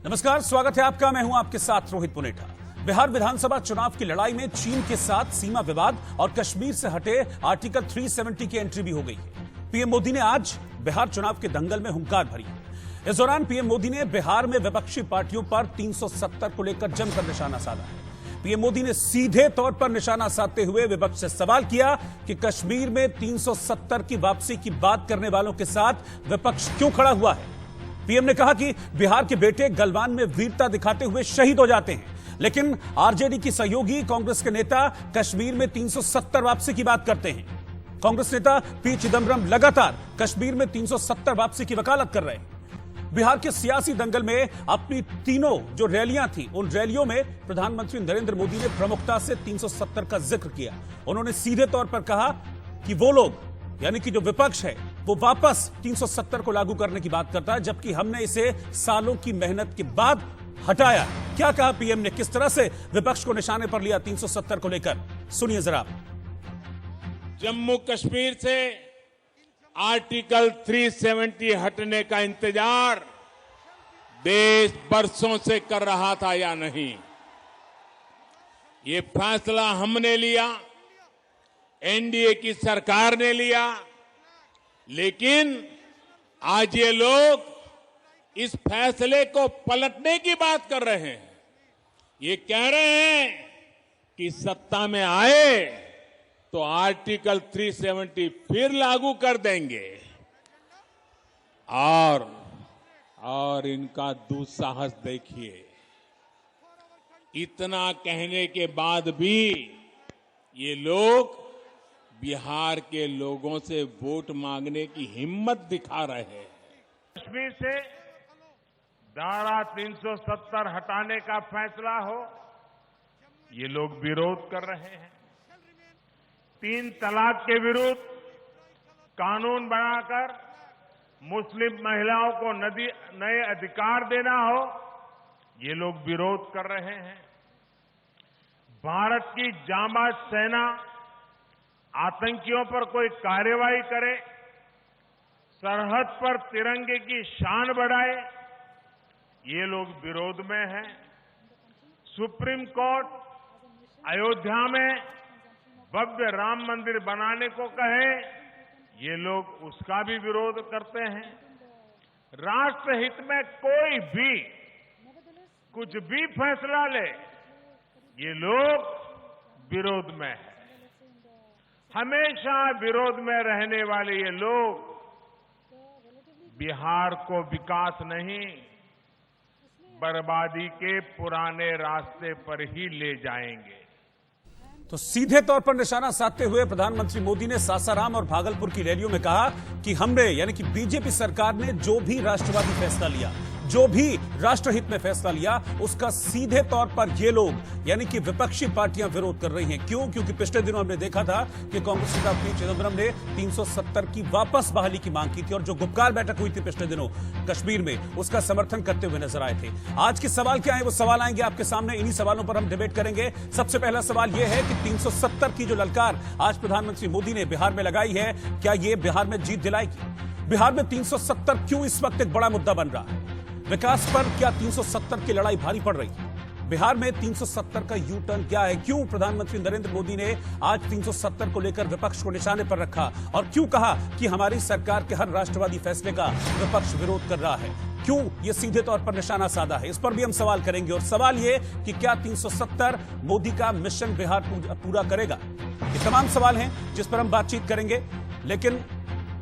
नमस्कार, स्वागत है आपका। मैं हूं आपके साथ रोहित पुनेठा। बिहार विधानसभा चुनाव की लड़ाई में चीन के साथ सीमा विवाद और कश्मीर से हटे आर्टिकल 370 की एंट्री भी हो गई है। पीएम मोदी ने आज बिहार चुनाव के दंगल में हुंकार भरी। इस दौरान पीएम मोदी ने बिहार में विपक्षी पार्टियों पर 370 को लेकर जमकर निशाना साधा है। पीएम मोदी ने सीधे तौर पर निशाना साधते हुए विपक्ष से सवाल किया कि कश्मीर में 370 की वापसी की बात करने वालों के साथ विपक्ष क्यों खड़ा हुआ है। पीएम ने कहा कि बिहार के बेटे गलवान में वीरता दिखाते हुए शहीद हो जाते हैं, लेकिन आरजेडी की सहयोगी कांग्रेस के नेता कश्मीर में 370 वापसी की बात करते हैं। कांग्रेस नेता पी चिदम्बरम लगातार कश्मीर में 370 वापसी की वकालत कर रहे हैं। बिहार के सियासी दंगल में अपनी तीनों जो रैलियां थी, उन रैलियों में प्रधानमंत्री नरेंद्र मोदी ने प्रमुखता से 370 का जिक्र किया। उन्होंने सीधे तौर पर कहा कि वो लोग यानी कि जो विपक्ष है वो वापस 370 को लागू करने की बात करता है, जबकि हमने इसे सालों की मेहनत के बाद हटाया। क्या कहा पीएम ने, किस तरह से विपक्ष को निशाने पर लिया 370 को लेकर, सुनिए जरा। जम्मू कश्मीर से आर्टिकल 370 हटने का इंतजार देश बरसों से कर रहा था या नहीं, ये फैसला हमने लिया, एनडीए की सरकार ने लिया, लेकिन आज ये लोग इस फैसले को पलटने की बात कर रहे हैं। ये कह रहे हैं कि सत्ता में आए तो आर्टिकल 370 फिर लागू कर देंगे। और इनका दुस्साहस देखिए, इतना कहने के बाद भी ये लोग बिहार के लोगों से वोट मांगने की हिम्मत दिखा रहे हैं। कश्मीर से धारा 370 हटाने का फैसला हो, ये लोग विरोध कर रहे हैं। 3 तलाक के विरुद्ध कानून बनाकर मुस्लिम महिलाओं को नए अधिकार देना हो, ये लोग विरोध कर रहे हैं। भारत की जांबाज सेना आतंकियों पर कोई कार्रवाई करे, सरहद पर तिरंगे की शान बढ़ाए, ये लोग विरोध में हैं। सुप्रीम कोर्ट अयोध्या में भव्य राम मंदिर बनाने को कहे, ये लोग उसका भी विरोध करते हैं। राष्ट्रहित में कोई भी कुछ भी फैसला ले, ये लोग विरोध में हैं। हमेशा विरोध में रहने वाले ये लोग बिहार को विकास नहीं, बर्बादी के पुराने रास्ते पर ही ले जाएंगे। तो सीधे तौर पर निशाना साधते हुए प्रधानमंत्री मोदी ने सासाराम और भागलपुर की रैलियों में कहा कि हमने यानी कि बीजेपी सरकार ने जो भी राष्ट्रवादी फैसला लिया, जो भी राष्ट्रहित में फैसला लिया, उसका सीधे तौर पर ये लोग यानी कि विपक्षी पार्टियां विरोध कर रही हैं। क्यों? क्योंकि पिछले दिनों हमने देखा था कि कांग्रेस नेता पी चिदम्बरम ने 370 की वापस बहाली की मांग की थी और जो गुपकार बैठक हुई थी पिछले दिनों कश्मीर में, उसका समर्थन करते हुए नजर आए थे। आज के सवाल क्या है, वो सवाल आएंगे आपके सामने, इन्हीं सवालों पर हम डिबेट करेंगे। सबसे पहला सवाल यह है कि 370 की जो ललकार आज प्रधानमंत्री मोदी ने बिहार में लगाई है, क्या यह बिहार में जीत दिलाएगी? बिहार में 370 क्यों इस वक्त एक बड़ा मुद्दा बन रहा है? विकास पर क्या 370 की लड़ाई भारी पड़ रही है? बिहार में 370 का यू टर्न क्या है? क्यों प्रधानमंत्री नरेंद्र मोदी ने आज 370 को लेकर विपक्ष को निशाने पर रखा और क्यों कहा कि हमारी सरकार के हर राष्ट्रवादी फैसले का विपक्ष विरोध कर रहा है? क्यों ये सीधे तौर पर निशाना साधा है? इस पर भी हम सवाल करेंगे। और सवाल ये कि क्या 370 मोदी का मिशन बिहार पूरा करेगा? ये तमाम सवाल हैं जिस पर हम बातचीत करेंगे। लेकिन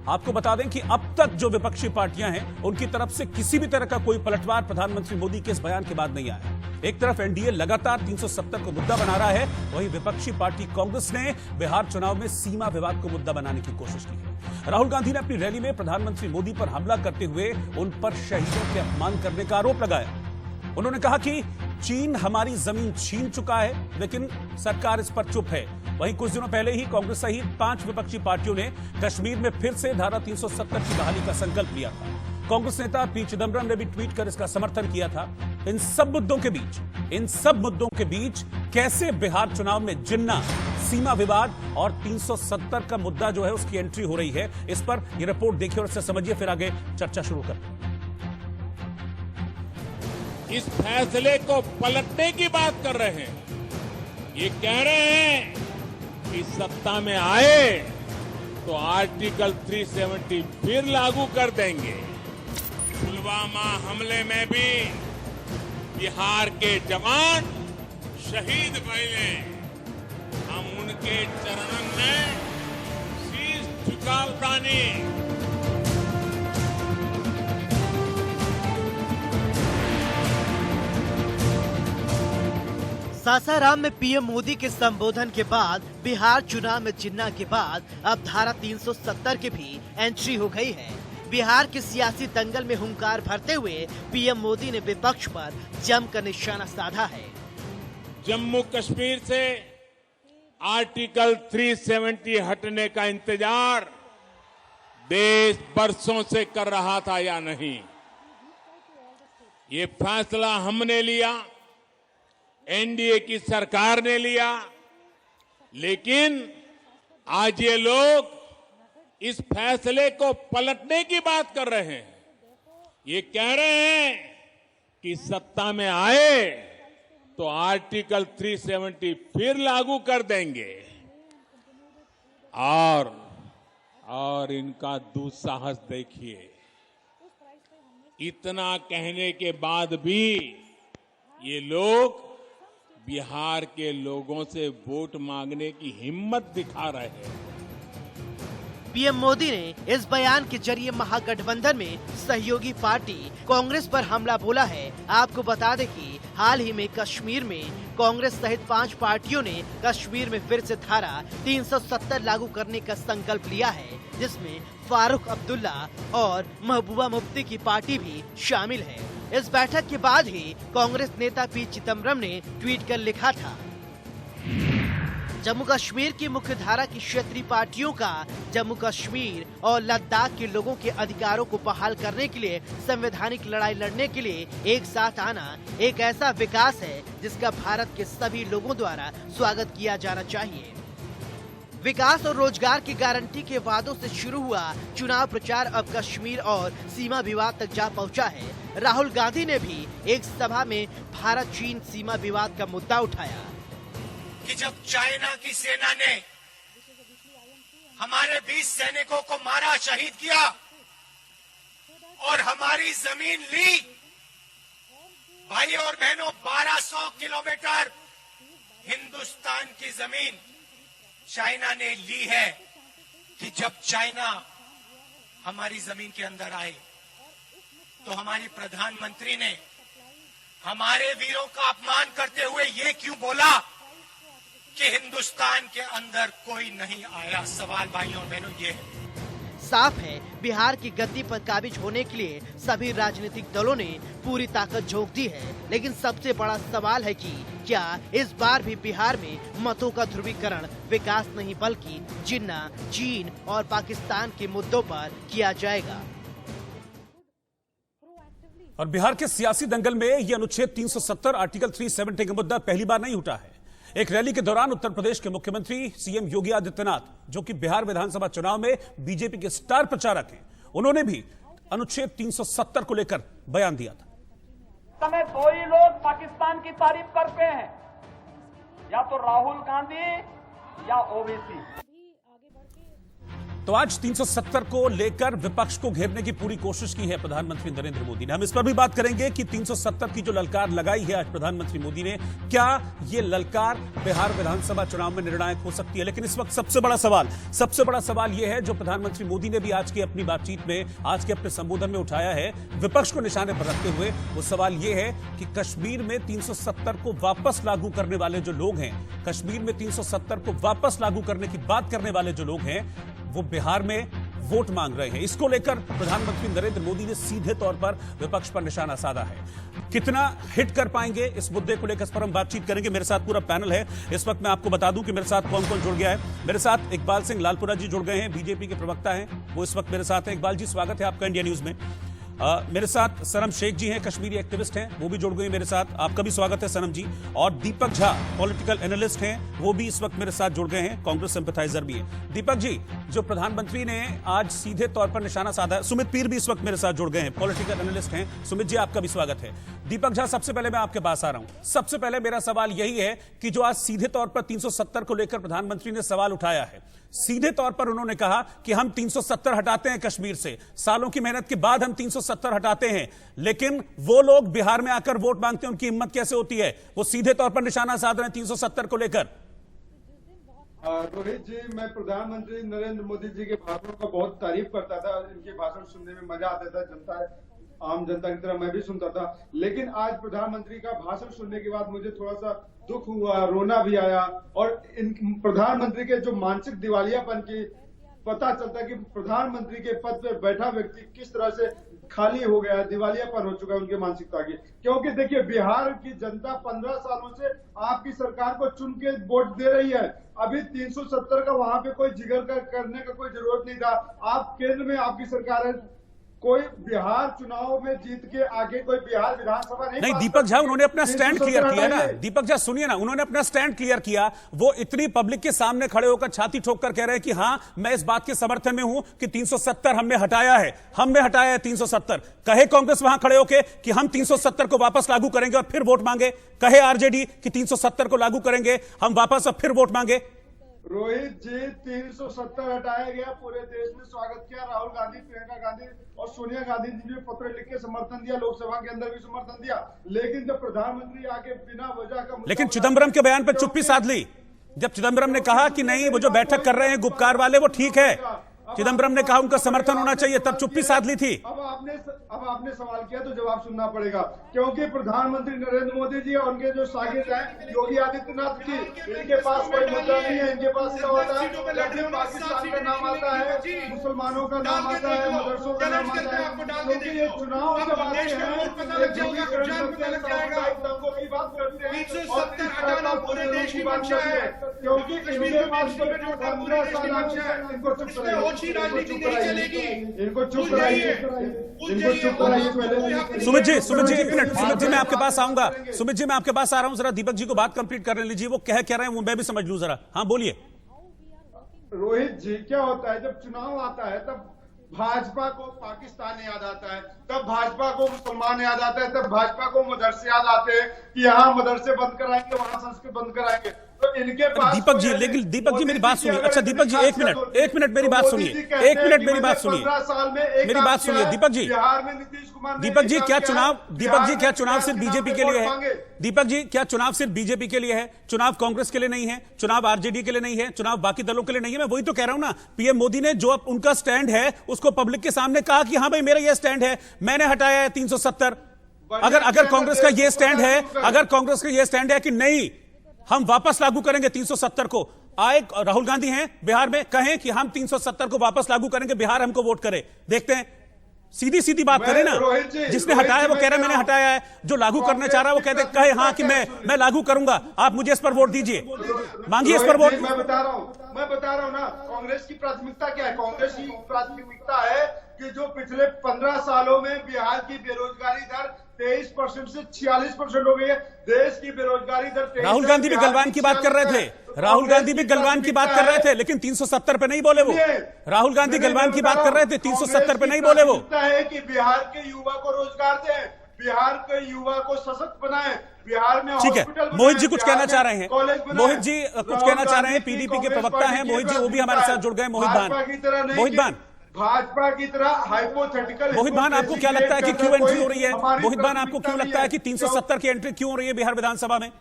आपको बता दें कि अब तक जो विपक्षी पार्टियां हैं, उनकी तरफ से किसी भी तरह का कोई पलटवार प्रधानमंत्री मोदी के इस बयान के बाद नहीं आया। एक तरफ एनडीए लगातार 370 को मुद्दा बना रहा है, वहीं विपक्षी पार्टी कांग्रेस ने बिहार चुनाव में सीमा विवाद को मुद्दा बनाने की कोशिश की है। राहुल गांधी ने अपनी रैली में प्रधानमंत्री मोदी पर हमला करते हुए उन पर शहीदों के अपमान करने का आरोप लगाया। उन्होंने कहा कि चीन हमारी जमीन छीन चुका है, लेकिन सरकार इस पर चुप है। वहीं कुछ दिनों पहले ही कांग्रेस सहित 5 विपक्षी पार्टियों ने कश्मीर में फिर से धारा 370 की बहाली का संकल्प लिया था। कांग्रेस नेता पी चिदम्बरम ने भी ट्वीट कर इसका समर्थन किया था। इन सब मुद्दों के बीच कैसे बिहार चुनाव में जिन्ना, सीमा विवाद और 370 का मुद्दा जो है उसकी एंट्री हो रही है, इस पर यह रिपोर्ट देखिए और इससे समझिए, फिर आगे चर्चा शुरू करते हैं। इस फैसले को पलटने की बात कर रहे हैं। ये कह रहे हैं कि सत्ता में आए तो आर्टिकल 370 फिर लागू कर देंगे। पुलवामा हमले में भी बिहार के जवान शहीद भइले। हम उनके चरणन में शीश झुकावतानी। सासाराम में पीएम मोदी के संबोधन के बाद बिहार चुनाव में चिन्ह के बाद अब धारा 370 की भी एंट्री हो गई है। बिहार के सियासी दंगल में हुंकार भरते हुए पीएम मोदी ने विपक्ष पर जमकर निशाना साधा है। जम्मू कश्मीर से आर्टिकल 370 हटने का इंतजार देश बरसों से कर रहा था या नहीं, ये फैसला हमने लिया, एनडीए की सरकार ने लिया, लेकिन आज ये लोग इस फैसले को पलटने की बात कर रहे हैं। ये कह रहे हैं कि सत्ता में आए तो आर्टिकल 370 फिर लागू कर देंगे। और इनका दुस्साहस देखिए, इतना कहने के बाद भी ये लोग बिहार के लोगों से वोट मांगने की हिम्मत दिखा रहे हैं। पीएम मोदी ने इस बयान के जरिए महागठबंधन में सहयोगी पार्टी कांग्रेस पर हमला बोला है। आपको बता दें कि हाल ही में कश्मीर में कांग्रेस सहित 5 पार्टियों ने कश्मीर में फिर से धारा 370 लागू करने का संकल्प लिया है, जिसमें फारूक अब्दुल्ला और महबूबा मुफ्ती की पार्टी भी शामिल है। इस बैठक के बाद ही कांग्रेस नेता पी चिदम्बरम ने ट्वीट कर लिखा था, जम्मू कश्मीर की मुख्य धारा की क्षेत्रीय पार्टियों का जम्मू कश्मीर और लद्दाख के लोगों के अधिकारों को बहाल करने के लिए संवैधानिक लड़ाई लड़ने के लिए एक साथ आना एक ऐसा विकास है जिसका भारत के सभी लोगों द्वारा स्वागत किया जाना चाहिए। विकास और रोजगार की गारंटी के वादों से शुरू हुआ चुनाव प्रचार अब कश्मीर और सीमा विवाद तक जा पहुंचा है। राहुल गांधी ने भी एक सभा में भारत चीन सीमा विवाद का मुद्दा उठाया कि जब चाइना की सेना ने हमारे 20 सैनिकों को मारा, शहीद किया और हमारी जमीन ली, भाई और बहनों 1200 किलोमीटर हिंदुस्तान की जमीन चाइना ने ली है, कि जब चाइना हमारी जमीन के अंदर आए तो हमारे प्रधानमंत्री ने हमारे वीरों का अपमान करते हुए ये क्यों बोला कि हिंदुस्तान के अंदर कोई नहीं आया। सवाल भाइयों और बहनों ये है। साफ है, बिहार की गद्दी पर काबिज होने के लिए सभी राजनीतिक दलों ने पूरी ताकत झोंक दी है, लेकिन सबसे बड़ा सवाल है कि क्या इस बार भी बिहार में मतों का ध्रुवीकरण विकास नहीं बल्कि जिन्ना, चीन और पाकिस्तान के मुद्दों पर किया जाएगा। और बिहार के सियासी दंगल में यह अनुच्छेद 370 आर्टिकल 370 का मुद्दा पहली बार नहीं उठा है। एक रैली के दौरान उत्तर प्रदेश के मुख्यमंत्री सीएम योगी आदित्यनाथ, जो कि बिहार विधानसभा चुनाव में बीजेपी के स्टार प्रचारक हैं, उन्होंने भी अनुच्छेद 370 को लेकर बयान दिया था। समय 2 ही लोग पाकिस्तान की तारीफ करते हैं, या तो राहुल गांधी या ओवैसी। तो आज 370 को लेकर विपक्ष को घेरने की पूरी कोशिश की है प्रधानमंत्री नरेंद्र मोदी ने। हम इस पर भी बात करेंगे कि 370 की जो ललकार लगाई है आज प्रधानमंत्री मोदी ने, क्या ये ललकार बिहार विधानसभा चुनाव में निर्णायक हो सकती है। लेकिन इस वक्त सबसे बड़ा सवाल यह है जो प्रधानमंत्री मोदी ने भी आज की अपनी बातचीत में, आज के अपने संबोधन में उठाया है विपक्ष को निशाने पर रखते हुए। वो सवाल यह है कि कश्मीर में 370 को वापस लागू करने वाले जो लोग हैं, कश्मीर में 370 को वापस लागू करने की बात करने वाले जो लोग हैं, वो बिहार में वोट मांग रहे हैं। इसको लेकर प्रधानमंत्री नरेंद्र मोदी ने सीधे तौर पर विपक्ष पर निशाना साधा है। कितना हिट कर पाएंगे इस मुद्दे को लेकर, इस पर हम बातचीत करेंगे। मेरे साथ पूरा पैनल है। इस वक्त मैं आपको बता दूं कि मेरे साथ कौन कौन जुड़ गया है। मेरे साथ इकबाल सिंह लालपुरा जी जुड़ गए हैं, बीजेपी के प्रवक्ता हैं, वो इस वक्त मेरे साथ हैं। इकबाल जी, स्वागत है आपका इंडिया न्यूज में। मेरे साथ सनम शेख जी हैं, कश्मीरी एक्टिविस्ट हैं, वो भी जुड़ गए मेरे साथ। आपका भी स्वागत है सनम जी। और दीपक झा पॉलिटिकल एनालिस्ट हैं, वो भी इस वक्त मेरे साथ जुड़ गए हैं, कांग्रेस सिंपैथाइजर भी हैं। दीपक जी, जो प्रधानमंत्री ने आज सीधे तौर पर निशाना साधा है, सुमित पीर भी इस वक्त मेरे साथ जुड़ गए हैं, पॉलिटिकल एनालिस्ट हैं। सुमित जी, आपका भी स्वागत है। दीपक झा, सबसे पहले मैं आपके पास आ रहा हूं। सबसे पहले मेरा सवाल यही है कि जो आज सीधे तौर पर 370 को लेकर प्रधानमंत्री ने सवाल उठाया है, सीधे तौर पर उन्होंने कहा कि हम 370 हटाते हैं कश्मीर से, सालों की मेहनत के बाद हम 370 हटाते हैं, लेकिन वो लोग बिहार में आकर वोट मांगते हैं, उनकी हिम्मत कैसे होती है? वो सीधे तौर पर निशाना साध रहे हैं 370 को लेकर। रोहित जी, मैं प्रधानमंत्री नरेंद्र मोदी जी के भाषणों का बहुत तारीफ करता था, इनके भाषण सुनने में मजा आता था, आम जनता की तरह मैं भी सुनता था। लेकिन आज प्रधानमंत्री का भाषण सुनने के बाद मुझे थोड़ा सा दुख हुआ, रोना भी आया। और इन प्रधानमंत्री के जो मानसिक दिवालियापन की पता चलता है कि प्रधानमंत्री के पद पर बैठा व्यक्ति किस तरह से खाली हो गया है, दिवालियापन हो चुका है उनके मानसिकता की। क्योंकि देखिए, बिहार की जनता 15 सालों से आपकी सरकार को चुन के वोट दे रही है। अभी 370 का वहां पे कोई जिगर करने का कोई जरूरत नहीं था। आप केंद्र में आपकी सरकार है, कोई बिहार चुनाव में जीत के आगे कोई बिहार विधानसभा नहीं। दीपक झा, उन्होंने अपना स्टैंड क्लियर किया ना। दीपक झा सुनिए ना, उन्होंने अपना स्टैंड क्लियर किया। वो इतनी पब्लिक के सामने खड़े होकर छाती ठोक कर कह रहे हैं कि हां, मैं इस बात के समर्थन में हूं कि 370 हमने हटाया है, 370। कहे कांग्रेस वहां खड़े होकर कि हम 370 को वापस लागू करेंगे और फिर वोट मांगे। कहे आरजेडी कि 370 को लागू करेंगे, हम वापस और फिर वोट मांगे। रोहित जी, 370 हटाया गया, पूरे देश ने स्वागत किया। राहुल गांधी, प्रियंका गांधी और सोनिया गांधी जी ने पत्र लिख के समर्थन दिया, लोकसभा के अंदर भी समर्थन दिया। लेकिन जब प्रधानमंत्री आके बिना वजह का, लेकिन चिदम्बरम के बयान पर चुप्पी साध ली। जब चिदम्बरम ने कहा कि नहीं, वो जो बैठक कर रहे हैं गुपकार वाले, वो ठीक है, चिदम्बरम ने कहा उनका समर्थन होना चाहिए, तब चुप्पी साध ली थी। अब आपने सवाल किया तो जवाब सुनना पड़ेगा। क्योंकि प्रधानमंत्री नरेंद्र मोदी जी और उनके जो शागिर्द हैं योगी आदित्यनाथ जी, इनके पास कोई मुद्दा नहीं है। इनके पास क्या होता है, जब पाकिस्तान का नाम आता है, मुसलमानों का नाम आता है, मदरसों का नाम आता है। क्योंकि ये चुनाव जब आते हैं, ध्रुवीकरण करते हैं, सामुदायिक दंगों की बात करते हैं और पूरे देश की बात करते हैं। क्योंकि इनके पास कोई 15 साल, इनको चुप कराइए, इनको चुप कराइए, इनको चुप कराइए। सुमित जी, एक मिनट। सुमित जी, मैं आपके पास आऊंगा। सुमित जी, मैं आपके पास आ रहा हूं, जरा दीपक जी को बात कंप्लीट करने लीजिए। वो कह रहे हैं वो मैं भी समझ लूं जरा। हाँ, बोलिए। रोहित जी, क्या होता है, जब चुनाव आता है तब भाजपा को पाकिस्तान याद आता है, तब भाजपा को मुसलमान याद आता है, तब भाजपा को मदरसे याद आते हैं कि यहाँ मदरसे बंद कराएंगे, वहां संस्कृत बंद कराएंगे। तो इनके पास दीपक जी, लेकिन दीपक जी मेरी बात सुनिए। अच्छा दीपक जी, एक मिनट मेरी बात सुनिए। मेरी बात सुनिए। दीपक जी, बिहार में नीतीश कुमार, दीपक जी क्या चुनाव सिर्फ बीजेपी के लिए है? दीपक जी, क्या चुनाव सिर्फ बीजेपी के लिए है? चुनाव कांग्रेस के लिए नहीं है? चुनाव आरजेडी के लिए नहीं है? चुनाव बाकी दलों के लिए नहीं है? मैं वही तो कह रहा हूं ना। पीएम मोदी ने जो उनका स्टैंड है उसको पब्लिक के सामने कहा कि हाँ भाई, मेरा यह स्टैंड है, मैंने हटाया है 370। अगर कांग्रेस का यह स्टैंड है, कि नहीं, हम वापस लागू करेंगे 370 को, आए राहुल गांधी हैं बिहार में, कहें कि हम 370 को वापस लागू करेंगे, बिहार हमको वोट करे। देखते हैं, सीधी बात करें ना। जिसने हटाया वो कह रहा है मैंने हटाया है, जो लागू करना चाह रहा है वो कहे हाँ कि मैं लागू करूंगा, आप मुझे इस पर वोट दीजिए, मांगिए इस पर वोट। मैं बता रहा हूं ना, कांग्रेस की प्राथमिकता क्या है? कांग्रेस की प्राथमिकता है कि जो पिछले 15 सालों में बिहार की बेरोजगारी दर 23% से 46% हो गई है। देश की बेरोजगारी दर 23%। राहुल गांधी भी गलवान की बात कर रहे थे, लेकिन 370 पे नहीं बोले वो। राहुल गांधी गलवान की बात कर रहे थे, 370 पे नहीं बोले वो। है कि बिहार के युवा को रोजगार दें, बिहार के युवा को सशक्त बनाएं, बिहार में ठीक है। मोहित जी कुछ कहना चाह रहे हैं, पीडीपी के प्रवक्ता हैं मोहित जी, वो भी हमारे साथ जुड़ गए। भाजपा की तरह हाइपोथेटिकल। मोहित भान, आपको क्या लगता है कि क्यों एंट्री हो रही है? मोहित भान, आपको क्यों लगता है कि 370 की एंट्री क्यों हो रही है बिहार विधानसभा में?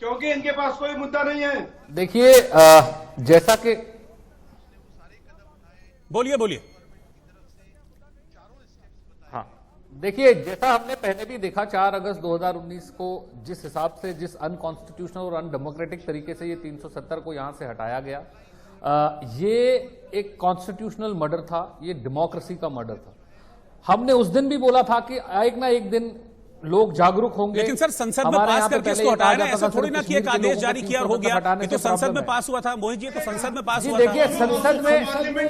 क्योंकि इनके पास कोई मुद्दा नहीं है। देखिए, जैसा कि बोलिए। हाँ, देखिए, जैसा हमने पहले भी देखा 4 अगस्त 2019 को जिस हिसाब से, जिस अनकॉन्स्टिट्यूशनल और अनडेमोक्रेटिक तरीके से ये 370 को यहां से हटाया गया, ये एक कॉन्स्टिट्यूशनल मर्डर था, ये डेमोक्रेसी का मर्डर था। हमने उस दिन भी बोला था कि एक ना एक दिन लोग जागरूक होंगे। लेकिन सर संसद में हमारे पास यहाँ पे करके पहले इसको ये कहा हटाया ना, जाता ऐसा था थोड़ी ना कि एक कश्मीर के आदेश लोगों जारी को किया और हो 370 गया। हटाने ये तो से संसद प्रॉब्लम में है। पास हुआ था मोहित जी, तो संसद में पास जी हुआ देखिए, था।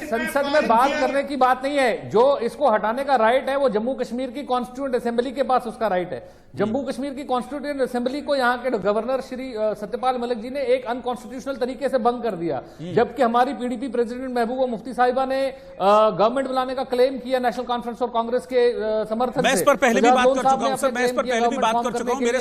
संसद में बात करने की बात नहीं है। जो इसको हटाने का राइट है वो जम्मू कश्मीर की कॉन्स्टिट्यूएंट असेंबली के पास उसका राइट है। जम्मू कश्मीर की कॉन्स्टिट्यूएंट असेंबली को यहाँ के गवर्नर श्री सत्यपाल मलिक जी ने एक अनकॉन्स्टिट्यूशनल तरीके से भंग कर दिया, जबकि हमारी पीडीपी प्रेसिडेंट महबूबा मुफ्ती साहिबा ने गवर्नमेंट बुलाने का क्लेम किया नेशनल कॉन्फ्रेंस और कांग्रेस के समर्थन से। मैं इस पर पहले भी बात कर चुका हूं सर, मैं इस पर पहले भी बात कर चुका हूं। मेरे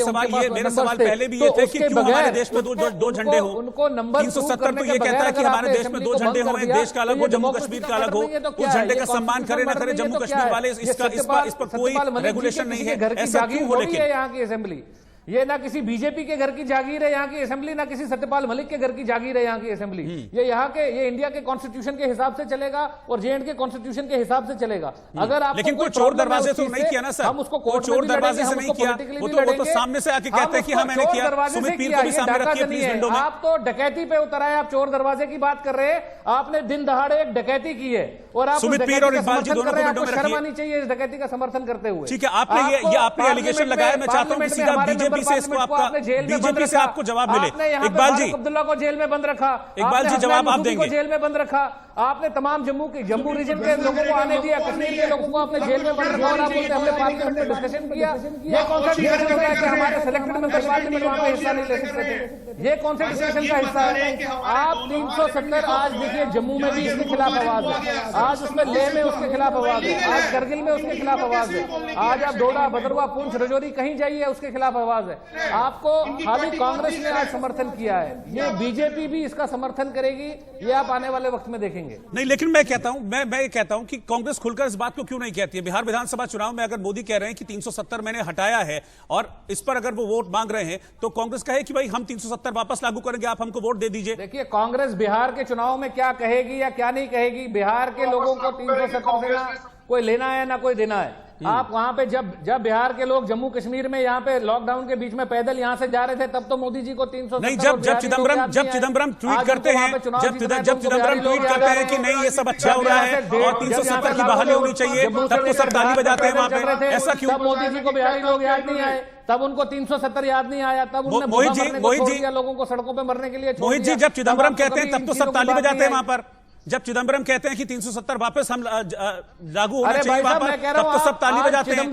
सवाल पहले भी ये थे कि क्यों हमारे देश में दो झंडे हो। उनको नंबर 370 तो ये कहता है कि हमारे देश में दो झंडे हो, एक देश का अलग हो, जम्मू कश्मीर का अलग हो। उस झंडे का सम्मान करे ना करे जम्मू कश्मीर वाले, इस पर कोई रेगुलेशन नहीं है। ऐसा क्यों हो? लेकिन यहाँ की असेंबली ये ना किसी बीजेपी के घर की जागीर है यहाँ की असेंबली, ना किसी सत्यपाल मलिक के घर की जागीर है यहाँ की असेंबली। ये इंडिया के कॉन्स्टिट्यूशन के हिसाब से चलेगा और जेएंड के कॉन्स्टिट्यूशन के हिसाब से चलेगा। अगर आप लेकिन कोई चोर दरवाजे से नहीं किया ना सर, हम उसको कोर्ट चोर दरवाजे से नहीं किया, वो तो सामने से आके कहते हैं कि हाँ मैंने किया। सुमित पीर को भी सामने रखिए प्लीज विंडो में। आप तो डकैती पे उतर आए, आप चोर दरवाजे की बात कर रहे हैं। आपने दिन दहाड़े एक डकैती की है और आप सुमित पीर और इकबाल जी दोनों को विंडो में शर्म आनी चाहिए इस डकैती का समर्थन करते हुए। ठीक है, आपने एलिगेशन लगाया। मैं चाहता हूं कि सीधा बीजेपी से इसको आपका बीजेपी से आपको जवाब मिले। इकबाल जी, अब्दुल्ला को जेल में बंद रखा, इकबाल जी जवाब आप देंगे। जेल में बंद रखा आपने, तमाम जम्मू रीजन के लोगों को आने दिया, कश्मीर के लोगों को आपने जेल में बंद रखा और आप बोलते हमने पार्लियामेंट में डिस्कशन किया। ये कौन सा डिस्कशन होता है कि हमारे सिलेक्टेड मेंबर पार्लियामेंट में वहां पे हिस्सा नहीं ले सकते थे? ये कौन से डिस्कशन का हिस्सा है? आप 370 आज देखिए जम्मू में भी इसके खिलाफ आवाज है, आज उसमें लेह में उसके खिलाफ आवाज है, आज करगिल में उसके खिलाफ आवाज है, आज आप डोडा भदरवा पुंछ रजौरी कहीं जाइए उसके खिलाफ आवाज है। आपको खाली कांग्रेस ने आज समर्थन किया है, ये बीजेपी भी इसका समर्थन करेगी, ये आप आने वाले वक्त में देखेंगे। नहीं, लेकिन मैं कहता हूं, मैं कहता हूं कि कांग्रेस खुलकर इस बात को क्यों नहीं कहती है? बिहार विधानसभा चुनाव में अगर मोदी कह रहे हैं कि 370 मैंने हटाया है और इस पर अगर वो वोट मांग रहे हैं तो कांग्रेस कहे कि भाई हम 370 वापस लागू करेंगे, आप हमको वोट दे दीजिए। देखिए कांग्रेस बिहार के चुनाव में क्या कहेगी या क्या नहीं कहेगी, बिहार के लोगों को 370 से ना कोई लेना है ना कोई देना है। आप वहां पे जब बिहार के लोग जम्मू कश्मीर में यहाँ पे लॉकडाउन के बीच में पैदल यहाँ से जा रहे थे तब तो मोदी जी को 370 नहीं, जब चिदम्बरम ट्वीट करते हैं, जब चिदम्बरम ट्वीट करते हैं कि नहीं ये सब अच्छा हो रहा है और 370 की बहाली होनी चाहिए, तब तो सब ताली बजाते हैं वहां पे। ऐसा क्यों? मोदी जी को बिहारी लोग याद नहीं आए, तब उनको 370 याद नहीं आया, तब उन्होंने मोहित जी लोगों को सड़कों पर मरने के लिए। मोहित जी, जब चिदम्बरम कहते हैं तब तो सब ताली बजाते हैं वहां पर। जब चिदम्बरम कहते हैं कि 370 वापस हम लागू होना चाहिए वहां पर, तब तो सब ताली बजाते हैं।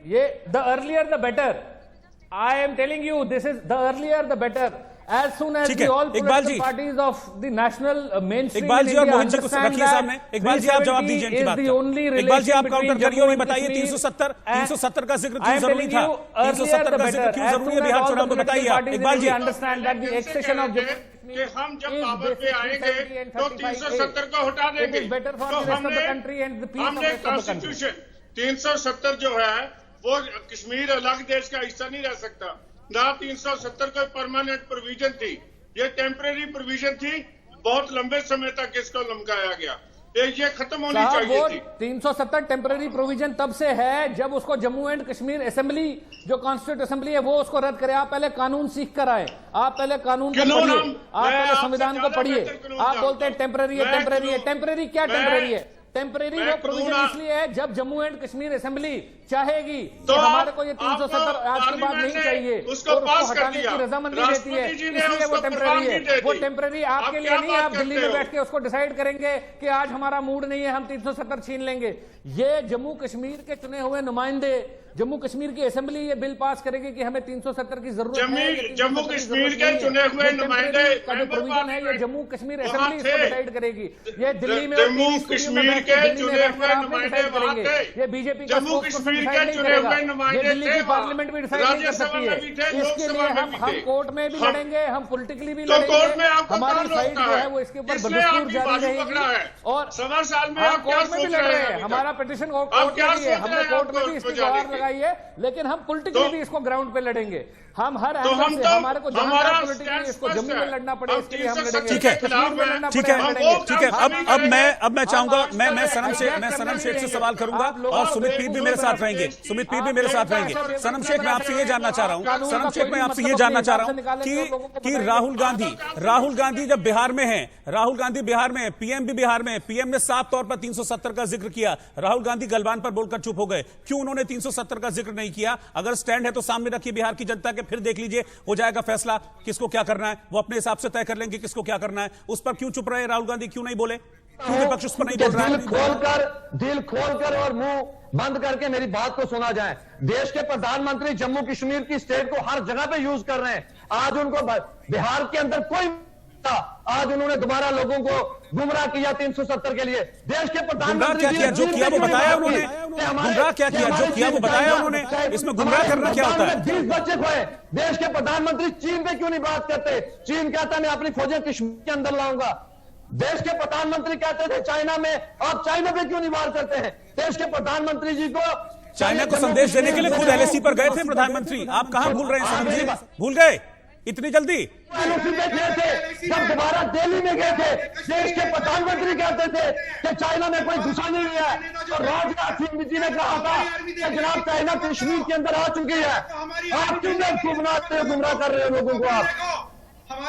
ये the earlier the better, I am telling you this is the earlier the better. As soon as the all political parties of the national mainstream Iqbal ji और मोहित जी को रखिए सामने। इकबाल जी आप जवाब दीजिए इनकी बात का। इकबाल जी आप काउंटर करिए और बताइए 370 का जिक्र क्यों जरूरी था? 370 का जिक्र क्यों जरूरी है बिहार चुनाव में, बताइए आप। Iqbal ji, understand that the accession of कि हम जब पावर पे आएंगे तो 370 को हटा देंगे। तो हमने कॉन्स्टिट्यूशन 370 जो है वो कश्मीर अलग देश का हिस्सा नहीं रह सकता ना। 370 कोई परमानेंट प्रोविजन थी, ये टेम्परेरी प्रोविजन थी, बहुत लंबे समय तक इसको लमकाया गया, ये खत्म होनी चाहिए थी। 370 टेम्परेरी प्रोविजन तब से है जब उसको जम्मू एंड कश्मीर असेंबली जो कॉन्स्टिट्यूट असेंबली है वो उसको रद्द करे। आप पहले कानून सीख कर आए, आप पहले कानून को पढ़िए, आप पहले संविधान को पढ़िए। आप बोलते हैं टेम्परेरी है, टेम्परेरी है, टेम्परेरी क्या टेम्परेरी है? टेम्परेरी वो प्रोविजन इसलिए है जब जम्मू एंड कश्मीर असेंबली चाहेगी तो हमारे को ये 370 आज के बाद नहीं चाहिए उसको और उसको हटाने की रजामंदी देती है, इसलिए वो टेम्परेरी है। वो टेम्परेरी आपके लिए नहीं, आप दिल्ली में बैठ के उसको डिसाइड करेंगे कि आज हमारा मूड नहीं है, हम 370 छीन लेंगे। ये जम्मू कश्मीर के चुने हुए नुमाइंदे, जम्मू कश्मीर की असेंबली ये बिल पास करेगी कि हमें 370 की जरूरत है। जम्मू कश्मीर के चुने हुए नुमाइंदे का जो प्रोविजन है ये जम्मू कश्मीर असेंबली इसको डिसाइड करेगी। ये दिल्ली में जम्मू कश्मीर के चुने हुए नुमाइंदे वहां थे, ये बीजेपी जम्मू कश्मीर के चुने हुए नुमाइंदे दिल्ली की पार्लियामेंट भी डिसाइड नहीं कर सकती है। इसके लिए हम कोर्ट में भी लड़ेंगे, हम पॉलिटिकली भी लड़ेंगे, हमारी साइड जो है वो इसके ऊपर बदस्तूर जारी रहेगी और 7 साल में हम कोर्ट में भी लड़ रहे हैं। हमारा पिटीशन कोर्ट में भी है, हमने कोर्ट में भी इसकी गुहार लगाई है, लेकिन हम पॉलिटिकली भी इसको ग्राउंड पे लड़ेंगे। हम हर एंगल से हमारे को जहां पॉलिटिकली इसको जम्मू में लड़ना पड़े इसके लिए हम लड़ेंगे। ठीक है, ठीक है। अब मैं चाहूंगा मैं सनम शेख से सवाल करूंगा और सुमित पीर भी मेरे साथ रहेंगे। रहेंगे, सुमित पीर भी मेरे साथ रहेंगे। सनम शेख, मैं आपसे ये जानना चाह रहा हूं, सनम शेख मैं आपसे ये जानना चाह रहा हूं कि राहुल गांधी जब बिहार में है, राहुल गांधी बिहार में, पीएम भी बिहार में, पीएम ने साफ तौर पर 370 का जिक्र किया, राहुल गांधी गलबान पर बोलकर चुप हो गए। क्यों उन्होंने 370 का जिक्र नहीं किया? अगर स्टैंड है तो सामने रखिए बिहार की जनता के, फिर देख लीजिए हो जाएगा फैसला किसको क्या करना है, वो अपने हिसाब से तय कर लेंगे किसको क्या करना है। उस पर क्यों चुप रहे राहुल गांधी, क्यों नहीं बोले, क्यों विपक्ष उस पर नहीं बोल रहा है? दिल खोलकर और मुंह बंद करके मेरी बात को सुना जाए। देश के प्रधानमंत्री जम्मू कश्मीर की स्टेट को हर जगह पे यूज कर रहे हैं। आज उनको बिहार के अंदर कोई, आज उन्होंने दोबारा लोगों को गुमराह किया 370 के लिए। देश के प्रधानमंत्री क्या किया, जो किया वो बताया उन्होंने, गुमराह क्या किया, जो किया वो बताया उन्होंने, इसमें गुमराह करना क्या होता है? 20 बच्चे खोए। देश के प्रधानमंत्री चीन पे क्यों नहीं बात करते? चीन कहता है मैं अपनी फौजें कश्मीर के अंदर लाऊंगा। देश के प्रधानमंत्री कहते थे चाइना में, आप चाइना पे क्यों नहीं बात करते हैं? देश के प्रधानमंत्री जी को चाइना को संदेश देने के लिए खुद एलएसी पर गए थे प्रधानमंत्री। आप कहां भूल रहे हैं सनम जी, भूल गए इतनी जल्दी? जब दोबारा दिल्ली में गए थे, देश के प्रधानमंत्री कहते थे कि चाइना में कोई घुसा नहीं है, और राजनाथ सिंह जी ने कहा था कि जनाब चाइना कश्मीर के अंदर आ चुकी है। आप क्यों गुमराह कर रहे हो लोगों को?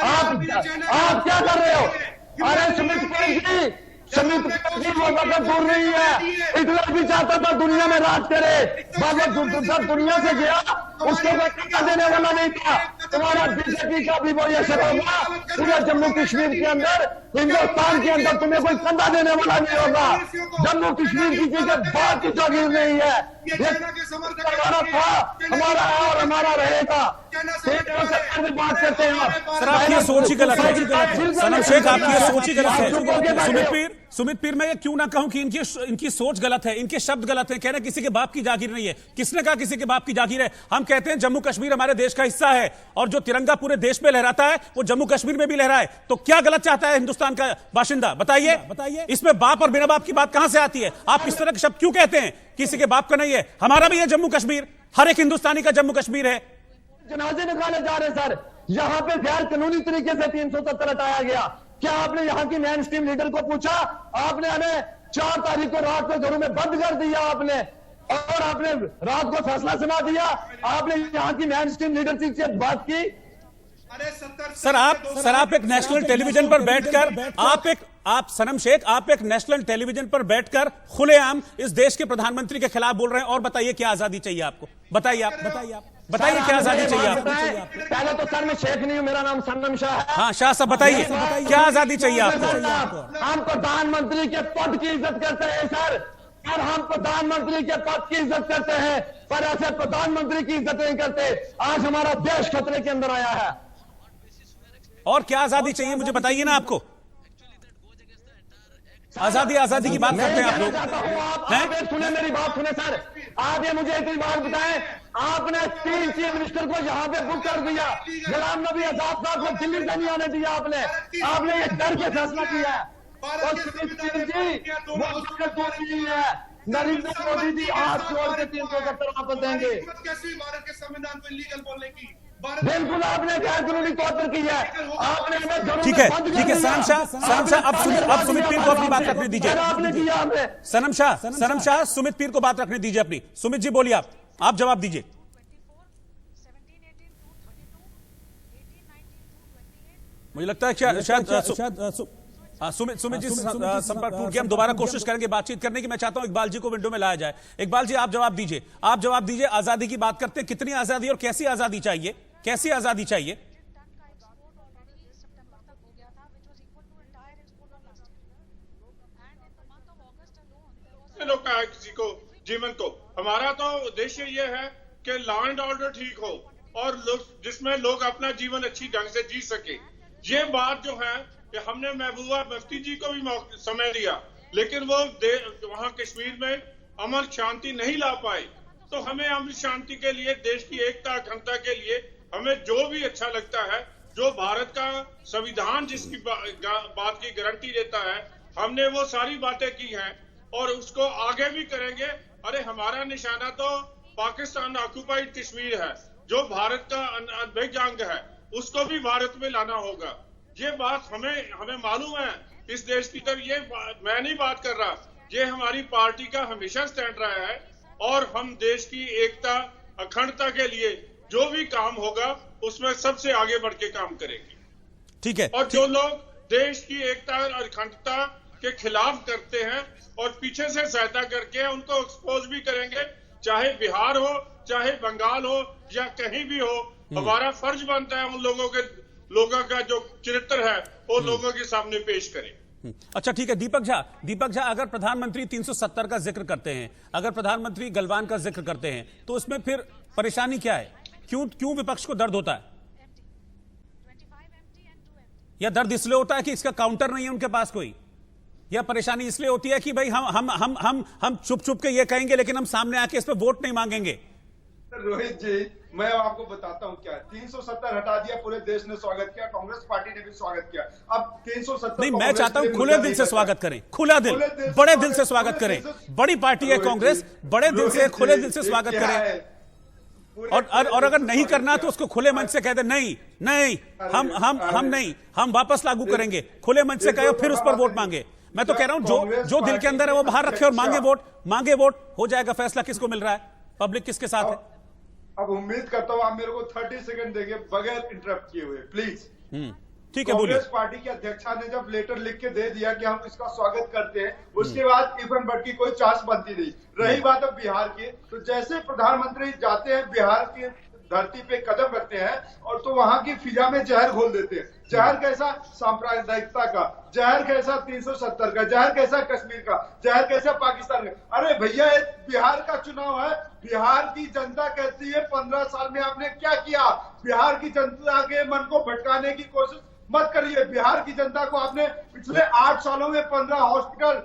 आप क्या कर रहे हो? अरे सुमित जी वो वक्त दूर नहीं है, हिटलर भी चाहता था दुनिया में राज करे, जब दुनिया से गया उसको कोई टक्कर देने वाला नहीं था। तुम्हारा बीजेपी का भी वही असर होगा, पूरे जम्मू कश्मीर के अंदर, हिंदुस्तान के अंदर तुम्हें कोई कंधा देने वाला नहीं होगा। जम्मू कश्मीर की चीजें बात की जागीर नहीं है, हमारा था, हमारा है और हमारा रहेगा। बात करते हैं सर, आपकी ये सोच ही गलत है सनम शेख, आपकी ये सोच ही गलत है। सुमित पीर मैं ये क्यों ना कहूं कि इनकी सोच गलत है, इनके शब्द गलत हैं। कह रहे किसी के बाप की जागीर नहीं है, किसने कहा किसी के बाप की जागीर है? हम कहते हैं जम्मू कश्मीर हमारे देश का हिस्सा है, और जो तिरंगा पूरे देश में लहराता है वो जम्मू कश्मीर में भी लहराए। तो क्या गलत चाहता है हिंदुस्तान का बाशिंदा? बताइए इसमें बाप और बिना बाप की बात कहां से आती है? आप इस तरह के शब्द क्यों कहते हैं? किसी के बाप का नहीं है, हमारा भी है जम्मू कश्मीर, हर एक हिंदुस्तानी का जम्मू कश्मीर है। जनाजे निकाले जा रहे सर, यहाँ पे गैर कानूनी तरीके से 370 हटाया गया। क्या आपने यहाँ की मेन स्ट्रीम लीडर को पूछा? आपने हमें 4 तारीख को रात को घरों में बंद कर दिया आपने, और आपने रात को फैसला सुना दिया। आपने यहाँ की मेन स्ट्रीम लीडरशिप से बात की? सर आप एक नेशनल टेलीविजन पर बैठकर आप सनम शेख, आप एक नेशनल टेलीविजन पर बैठकर खुलेआम इस देश के प्रधानमंत्री के खिलाफ बोल रहे हैं। और बताइए क्या आजादी चाहिए आपको? बताइए क्या आजादी चाहिए आपको? पहले तो सर मैं शेख नहीं हूं, मेरा नाम सनम शाह है। हाँ शाह साहब, बताइए क्या आजादी चाहिए आपको? हम प्रधानमंत्री के पद की इज्जत करते हैं सर, और हम प्रधानमंत्री के पद की इज्जत करते हैं, पर ऐसे प्रधानमंत्री की इज्जत नहीं करते। आज हमारा देश खतरे के अंदर आया है। और क्या आजादी चाहिए मुझे बताइए ना आपको? आजादी की बात करते हैं आप लोग। आप सुने मेरी बात सुने सर, आप ये मुझे इतनी बात बताएं, आपने 3 चीफ मिनिस्टर को यहाँ पे बुक कर दिया। गुलाम नबी आजाद साहब को दिल्ली से नहीं आने दिया आपने ये डर के फैसला किया है। और जी वो है, नरेंद्र मोदी जी हाथ जोड़ के 370 वापस देंगे। भारत के संविधान को इलीगल बोलने की बिल्कुल आपने गैर कानूनी तौर पर किया है। आपने ठीक है सनम शाह, अब सुमित पीर को अपनी बात रखने दीजिए। आपने किया सनम शाह सुमित पीर को बात रखने दीजिए अपनी। सुमित जी बोलिए, आप जवाब दीजिए। मुझे लगता है शायद सुमित जी संपर्क टूट गया। हम दोबारा कोशिश करेंगे बातचीत करने की। मैं चाहता हूं इकबाल जी को विंडो में लाया जाए। इकबाल जी आप जवाब दीजिए। आजादी की बात करते हैं, कितनी आजादी और कैसी आजादी चाहिए? कैसी आजादी चाहिए? लोग का है किसी को जीवन को। हमारा तो उद्देश्य ये है कि लॉ एंड ऑर्डर ठीक हो और जिसमें लोग अपना जीवन अच्छी ढंग से जी सके। ये बात जो है कि हमने महबूबा मुफ्ती जी को भी समय दिया, लेकिन वो वहां कश्मीर में अमन शांति नहीं ला पाए। तो हमें अमन शांति के लिए, देश की एकता अखंडता के लिए हमें जो भी अच्छा लगता है, जो भारत का संविधान जिसकी बात की गारंटी देता है, हमने वो सारी बातें की हैं और उसको आगे भी करेंगे। अरे हमारा निशाना तो पाकिस्तान ऑक्युपाइड कश्मीर है, जो भारत का अभिन्न अंग है, उसको भी भारत में लाना होगा। ये बात हमें मालूम है। इस देश की तरफ ये मैं नहीं बात कर रहा, ये हमारी पार्टी का हमेशा स्टैंड रहा है और हम देश की एकता अखंडता के लिए जो भी काम होगा उसमें सबसे आगे बढ़ के काम करेंगे। ठीक है। और जो लोग देश की एकता और अखंडता के खिलाफ करते हैं और पीछे से सहायता करके उनको एक्सपोज भी करेंगे, चाहे बिहार हो, चाहे बंगाल हो या कहीं भी हो। हमारा फर्ज बनता है उन लोगों का जो चरित्र है वो लोगों के सामने पेश करें। अच्छा ठीक है। दीपक झा, अगर प्रधानमंत्री 370 का जिक्र करते हैं, अगर प्रधानमंत्री गलवान का जिक्र करते हैं, तो उसमें फिर परेशानी क्या है? क्यों विपक्ष को दर्द होता है? या दर्द इसलिए होता है कि इसका काउंटर नहीं है उनके पास कोई, या परेशानी इसलिए होती है कि भाई हम चुप के ये कहेंगे लेकिन हम सामने आके इस पे वोट नहीं मांगेंगे? रोहित जी, मैं आपको बताता हूँ क्या 370 हटा दिया, पूरे देश ने स्वागत किया, कांग्रेस पार्टी ने भी स्वागत किया। अब 370 नहीं, मैं चाहता हूं खुले दिल से स्वागत करें, खुला दिल, बड़े दिल से स्वागत करें। बड़ी पार्टी है कांग्रेस, बड़े दिल से, खुले दिल से स्वागत करें। और अगर नहीं करना तो उसको खुले मन से कह दे, नहीं हम नहीं, हम वापस लागू करेंगे। खुले मन से कहे फिर उस पर वोट मांगे। मैं तो कह रहा हूं जो दिल के अंदर है वो बाहर रखे और मांगे वोट, हो जाएगा फैसला किसको मिल रहा है, पब्लिक किसके साथ है। अब उम्मीद करता हूं आप मेरे को 30 सेकंड देंगे बगैर इंटरप्ट किए हुए, प्लीज। ठीक है, बोलिए। कांग्रेस पार्टी के अध्यक्षा ने जब लेटर लिख के दे दिया कि हम इसका स्वागत करते हैं, उसके बाद इवन बट की कोई चांस बनती नहीं। रही बात अब बिहार की, तो जैसे प्रधानमंत्री जाते हैं बिहार की धरती पे कदम रखते हैं और तो वहां की फिजा में जहर घोल देते हैं। जहर कैसा? सांप्रदायिकता का जहर, कैसा 370 का जहर, कैसा कश्मीर का जहर, कैसा पाकिस्तान का। अरे भैया, बिहार का चुनाव है, बिहार की जनता कहती है 15 साल में आपने क्या किया। बिहार की जनता के मन को भटकाने की कोशिश मत करिए। बिहार की जनता को आपने पिछले 8 सालों में 15 हॉस्पिटल,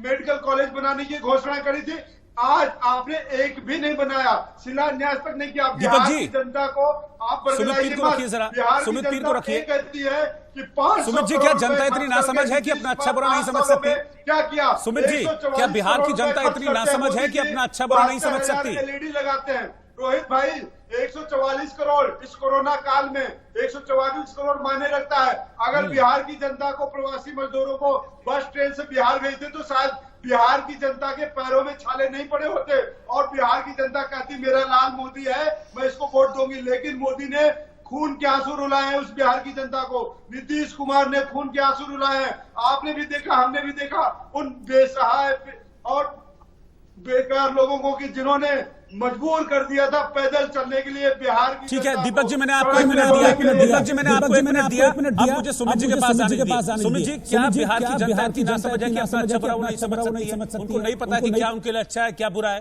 मेडिकल कॉलेज बनाने की घोषणा करी थी, आज आपने एक भी नहीं बनाया, शिलान्यास तक नहीं किया। बिहार की जनता को आप सुमित पीर को रखिए जरा, सुमित पीर को रखिए। कहती है कि 500 सुमित जी, क्या जनता इतनी नासमझ है कि अपना अच्छा बुरा नहीं समझ सकती? क्या किया सुमित जी, क्या बिहार की जनता इतनी नासमझ है कि अपना अच्छा बुरा नहीं समझ सकती? एलईडी लगाते हैं रोहित भाई, 144 करोड़ इस कोरोना काल में 144 करोड़ मायने रखता है। अगर बिहार की जनता को, प्रवासी मजदूरों को बस ट्रेन से बिहार भेजते तो शायद बिहार की जनता के पैरों में छाले नहीं पड़े होते और बिहार की जनता कहती मेरा लाल मोदी है, मैं इसको वोट दूंगी। लेकिन मोदी ने खून के आंसू रुलाए हैं उस बिहार की जनता को। नीतीश कुमार ने खून के आंसू रुलाए हैं, आपने भी देखा, हमने भी देखा, उन बेसहाय और बेकार लोगों को कि जिन्होंने मजबूर कर दिया था पैदल चलने के लिए बिहार की। ठीक है दीपक जी, मैंने आपको 1 मिनट दिया। दीपक जी, मैंने आपको 1 मिनट दिया। आप मुझे सुमित जी के पास आने दीजिए। सुमित जी, क्या बिहार की जनता इतनी नासमझ है कि अपना अच्छा बुरा नहीं समझ सकती? उनको नहीं पता कि क्या उनके लिए अच्छा है, क्या बुरा है?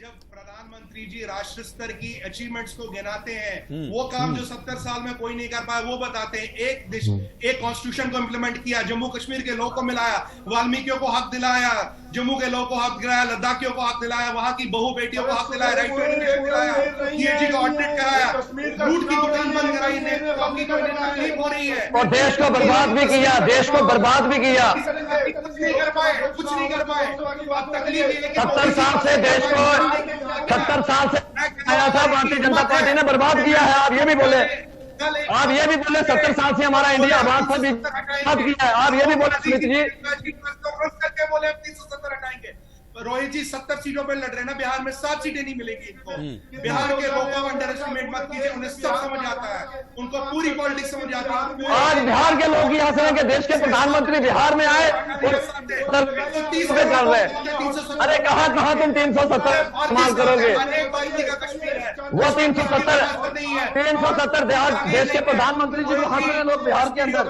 जब प्रधानमंत्री जी राष्ट्र स्तर की अचीवमेंट्स को गिनाते हैं, वो काम जो 70 साल में कोई नहीं कर पाया वो बताते हैं। एक कॉन्स्टिट्यूशन को इम्प्लीमेंट किया, जम्मू कश्मीर के लोगों को मिलाया, वाल्मीकियों को हक दिलाया, जम्मू के लोगों को हक दिलाया, लद्दाखियों को हक दिलाया, वहां की बहु बेटियों को हक दिलाया, राइट टू एजुकेशन दिलाया, पीएचडी का ऑडिट कराया, लूट की दुकान बंद कराई, तकलीफ हो रही है और देश को बर्बाद भी किया, देश को बर्बाद भी किया। कुछ नहीं कर पाए। 70 साल से देश को 70 साल से आया था भारतीय जनता पार्टी ने बर्बाद किया है। आप ये भी बोले 70 साल से हमारा इंडिया आबाद था, बर्बाद किया है। आप ये भी बोले सुमित जी, बोले 370 हटाएंगे। रोहित जी 70 सीटों पर लड़ रहे हैं ना, बिहार में 7 सीटें नहीं मिलेगी इनको। बिहार के लोगों को अंडर एस्टिमेट मत कीजिए, उन्हें सब समझ आता है, उनको पूरी पॉलिटिक्स समझ आती है। आज बिहार के लोग यहाँ से कि देश के प्रधानमंत्री बिहार में आए और 30 पे कर रहे हैं। अरे कहाँ तुम 370 इस्तेमाल करोगे? वो 370 देश के प्रधानमंत्री जी को हाथ में लोग बिहार के अंदर।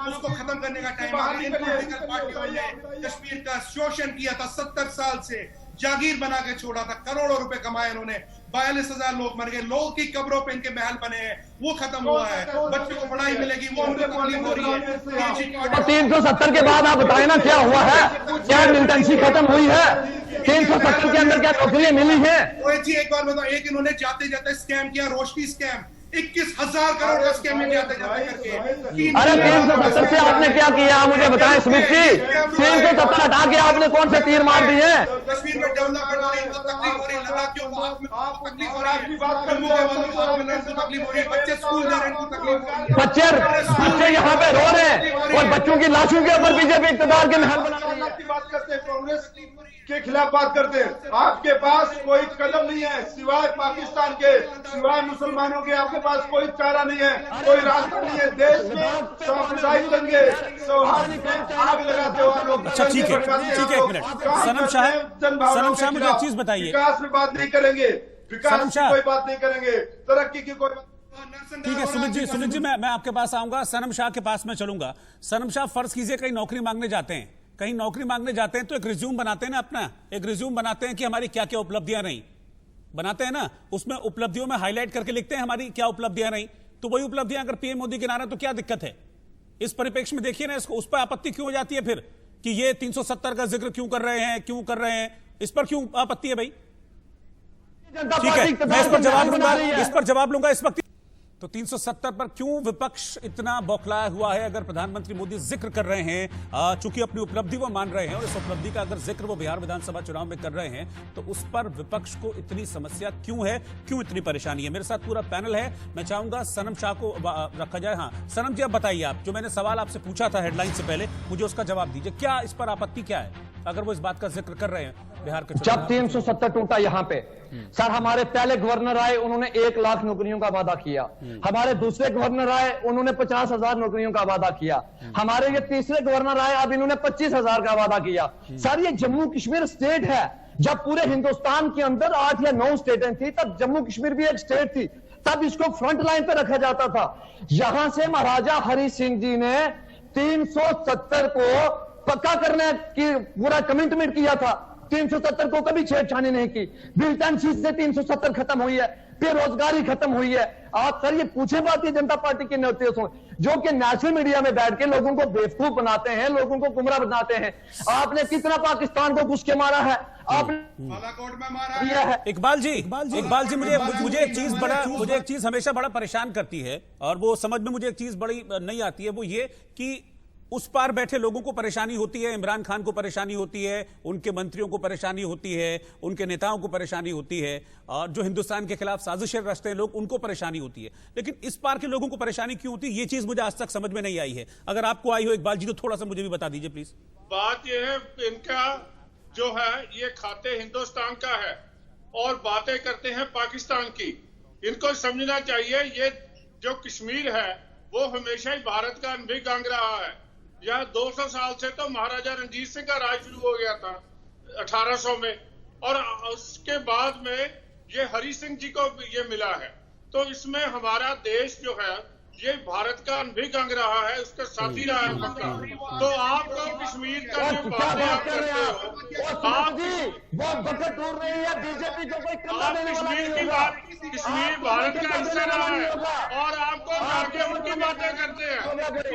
उसको खत्म करने का टाइम आ गया। पॉलिटिकल पार्टियों ने कश्मीर का शोषण किया था, 70 साल से जागीर बना के छोड़ा था, करोड़ों रुपए कमाए इन्होंने, 42,000 लोग मर गए, लोगों की कब्रों पे इनके महल बने हैं, वो खत्म हुआ है। बच्चों को पढ़ाई मिलेगी, वो उनको तकलीफ हो रही है। 370 के बाद आप बताएं ना क्या हुआ है, क्या मिलिटेंसी खत्म हुई है? 370 के अंदर क्या नौकरियां मिली है? एक बार बताओ, एक इन्होंने जाते जाते स्कैम किया, रोशनी स्कैम। 21,000 करोड़ का स्कैम इंडिया तक करके। अरे 370 से आपने क्या किया मुझे बताएं सुमित जी, 370 हटा के आपने कौन से तीर मार दिए? कश्मीर में डेवलपमेंट हो रही है, तकलीफ हो रही है, लद्दाखियों को तकलीफ हो रही है, तकलीफ हो रही है, बच्चे स्कूल जा रहे हैं, तकलीफ हो रही है, बच्चे यहाँ पे रो रहे हैं और बच्चों की लाशों के ऊपर बीजेपी इक़्तिदार के महल बना रही है। की बात करते हैं, कांग्रेस के खिलाफ बात करते हैं। आपके पास कोई कदम नहीं है सिवाय पाकिस्तान के, सिवाय मुसलमानों के आपके पास कोई चारा नहीं है, कोई रास्ता नहीं है। देश में सांप्रदायिक दंगे, सौहार्द में आग लगाते हो आप लोग। अच्छा ठीक है, एक मिनट। सनम शाह मुझे एक चीज बताइए। विकास में बात नहीं करेंगे, विकास की कोई बात नहीं करेंगे, तरक्की की कोई। ठीक है सुमित जी मैं आपके पास आऊंगा, सनम शाह के पास मैं चलूंगा। सनम शाह, फर्ज कीजिए कहीं नौकरी मांगने जाते हैं, कहीं नौकरी मांगने जाते हैं तो एक रिज्यूम बनाते हैं ना, अपना एक रिज्यूम बनाते हैं कि हमारी क्या क्या उपलब्धियां रही, बनाते हैं ना, उसमें उपलब्धियों में हाईलाइट करके लिखते हैं हमारी क्या उपलब्धियां रही। तो वही उपलब्धियां अगर पीएम मोदी गिना रहे हैं तो क्या दिक्कत है? इस परिप्रेक्ष्य में देखिए ना इसको, उस पर आपत्ति क्यों हो जाती है फिर कि ये 370 का जिक्र क्यों कर रहे हैं, क्यों कर रहे हैं, इस पर क्यों आपत्ति है भाई? ठीक है, मैं इस पर जवाब लूंगा इस वक्त। तो 370 पर क्यों विपक्ष इतना बौखलाया हुआ है? अगर प्रधानमंत्री मोदी जिक्र कर रहे हैं, चूंकि अपनी उपलब्धि वो मान रहे हैं और इस उपलब्धि का अगर जिक्र वो बिहार विधानसभा चुनाव में कर रहे हैं, तो उस पर विपक्ष को इतनी समस्या क्यों है, क्यों इतनी परेशानी है? मेरे साथ पूरा पैनल है, मैं चाहूंगा सनम शाह को रखा जाए। हाँ सनम जी, अब बताइए, आप जो मैंने सवाल आपसे पूछा था हेडलाइन से पहले, मुझे उसका जवाब दीजिए। क्या इस पर आपत्ति क्या है अगर वो इस बात का जिक्र कर रहे हैं बिहार के? जब 370 टूटा यहाँ पे सर, हमारे पहले गवर्नर आए, उन्होंने 1 लाख नौकरियों का वादा किया। हमारे दूसरे गवर्नर आए, उन्होंने 50,000 नौकरियों का वादा किया। हमारे ये तीसरे गवर्नर आए, अब इन्होंने 25,000 का वादा किया। सर ये जम्मू कश्मीर स्टेट है। जब पूरे हिंदुस्तान के अंदर 8 या 9 स्टेटें थी, तब जम्मू कश्मीर भी एक स्टेट थी, तब इसको फ्रंट लाइन पे रखा जाता था। यहां से महाराजा हरि सिंह जी ने 370 को पक्का करने की पूरा कमिटमेंट किया था। 370 को कभी छेड़छाड़ी नहीं की। बिल्टन सीट से 370 खत्म हुई है, बेरोजगारी खत्म हुई है। आप सर ये पूछे भारतीय जनता पार्टी के नेताओं जो कि नेशनल मीडिया में बैठ के लोगों को बेवकूफ बनाते हैं, लोगों को गुमराह बनाते हैं। आपने कितना पाकिस्तान को घुस के मारा है? आपने बालाकोट में मारा है। इकबाल जी मुझे एक चीज हमेशा बड़ा परेशान करती है और वो समझ में मुझे एक चीज बड़ी नहीं आती है, वो ये कि उस पार बैठे लोगों को परेशानी होती है, इमरान खान को परेशानी होती है, उनके मंत्रियों को परेशानी होती है, उनके नेताओं को परेशानी होती है, और जो हिंदुस्तान के खिलाफ साजिशें रचते हैं लोग, उनको परेशानी होती है। लेकिन इस पार के लोगों को परेशानी क्यों होती है, ये चीज मुझे आज तक समझ में नहीं आई है। अगर आपको आई हो इकबाल जी तो थोड़ा सा मुझे भी बता दीजिए प्लीज। बात यह है, इनका जो है ये खाते हिंदुस्तान का है और बातें करते हैं पाकिस्तान की। इनको समझना चाहिए ये जो कश्मीर है वो हमेशा ही भारत का अनभिज्ञ अंग रहा है। यह 200 साल से तो महाराजा रणजीत सिंह का राज शुरू हो गया था 1800 में, और उसके बाद में ये हरि सिंह जी को ये मिला है। तो इसमें हमारा देश जो है ये भारत का अनभिज्ञ अंग रहा है, उसका साथी रहा है पक्का। तो आपको कश्मीर का जो बातें आप करते हो, आप वो बकट टूट रही है बीजेपी को कोई कश्मीर भारत का हिस्सा रहा है और आपको आगे उनकी बातें करते हैं।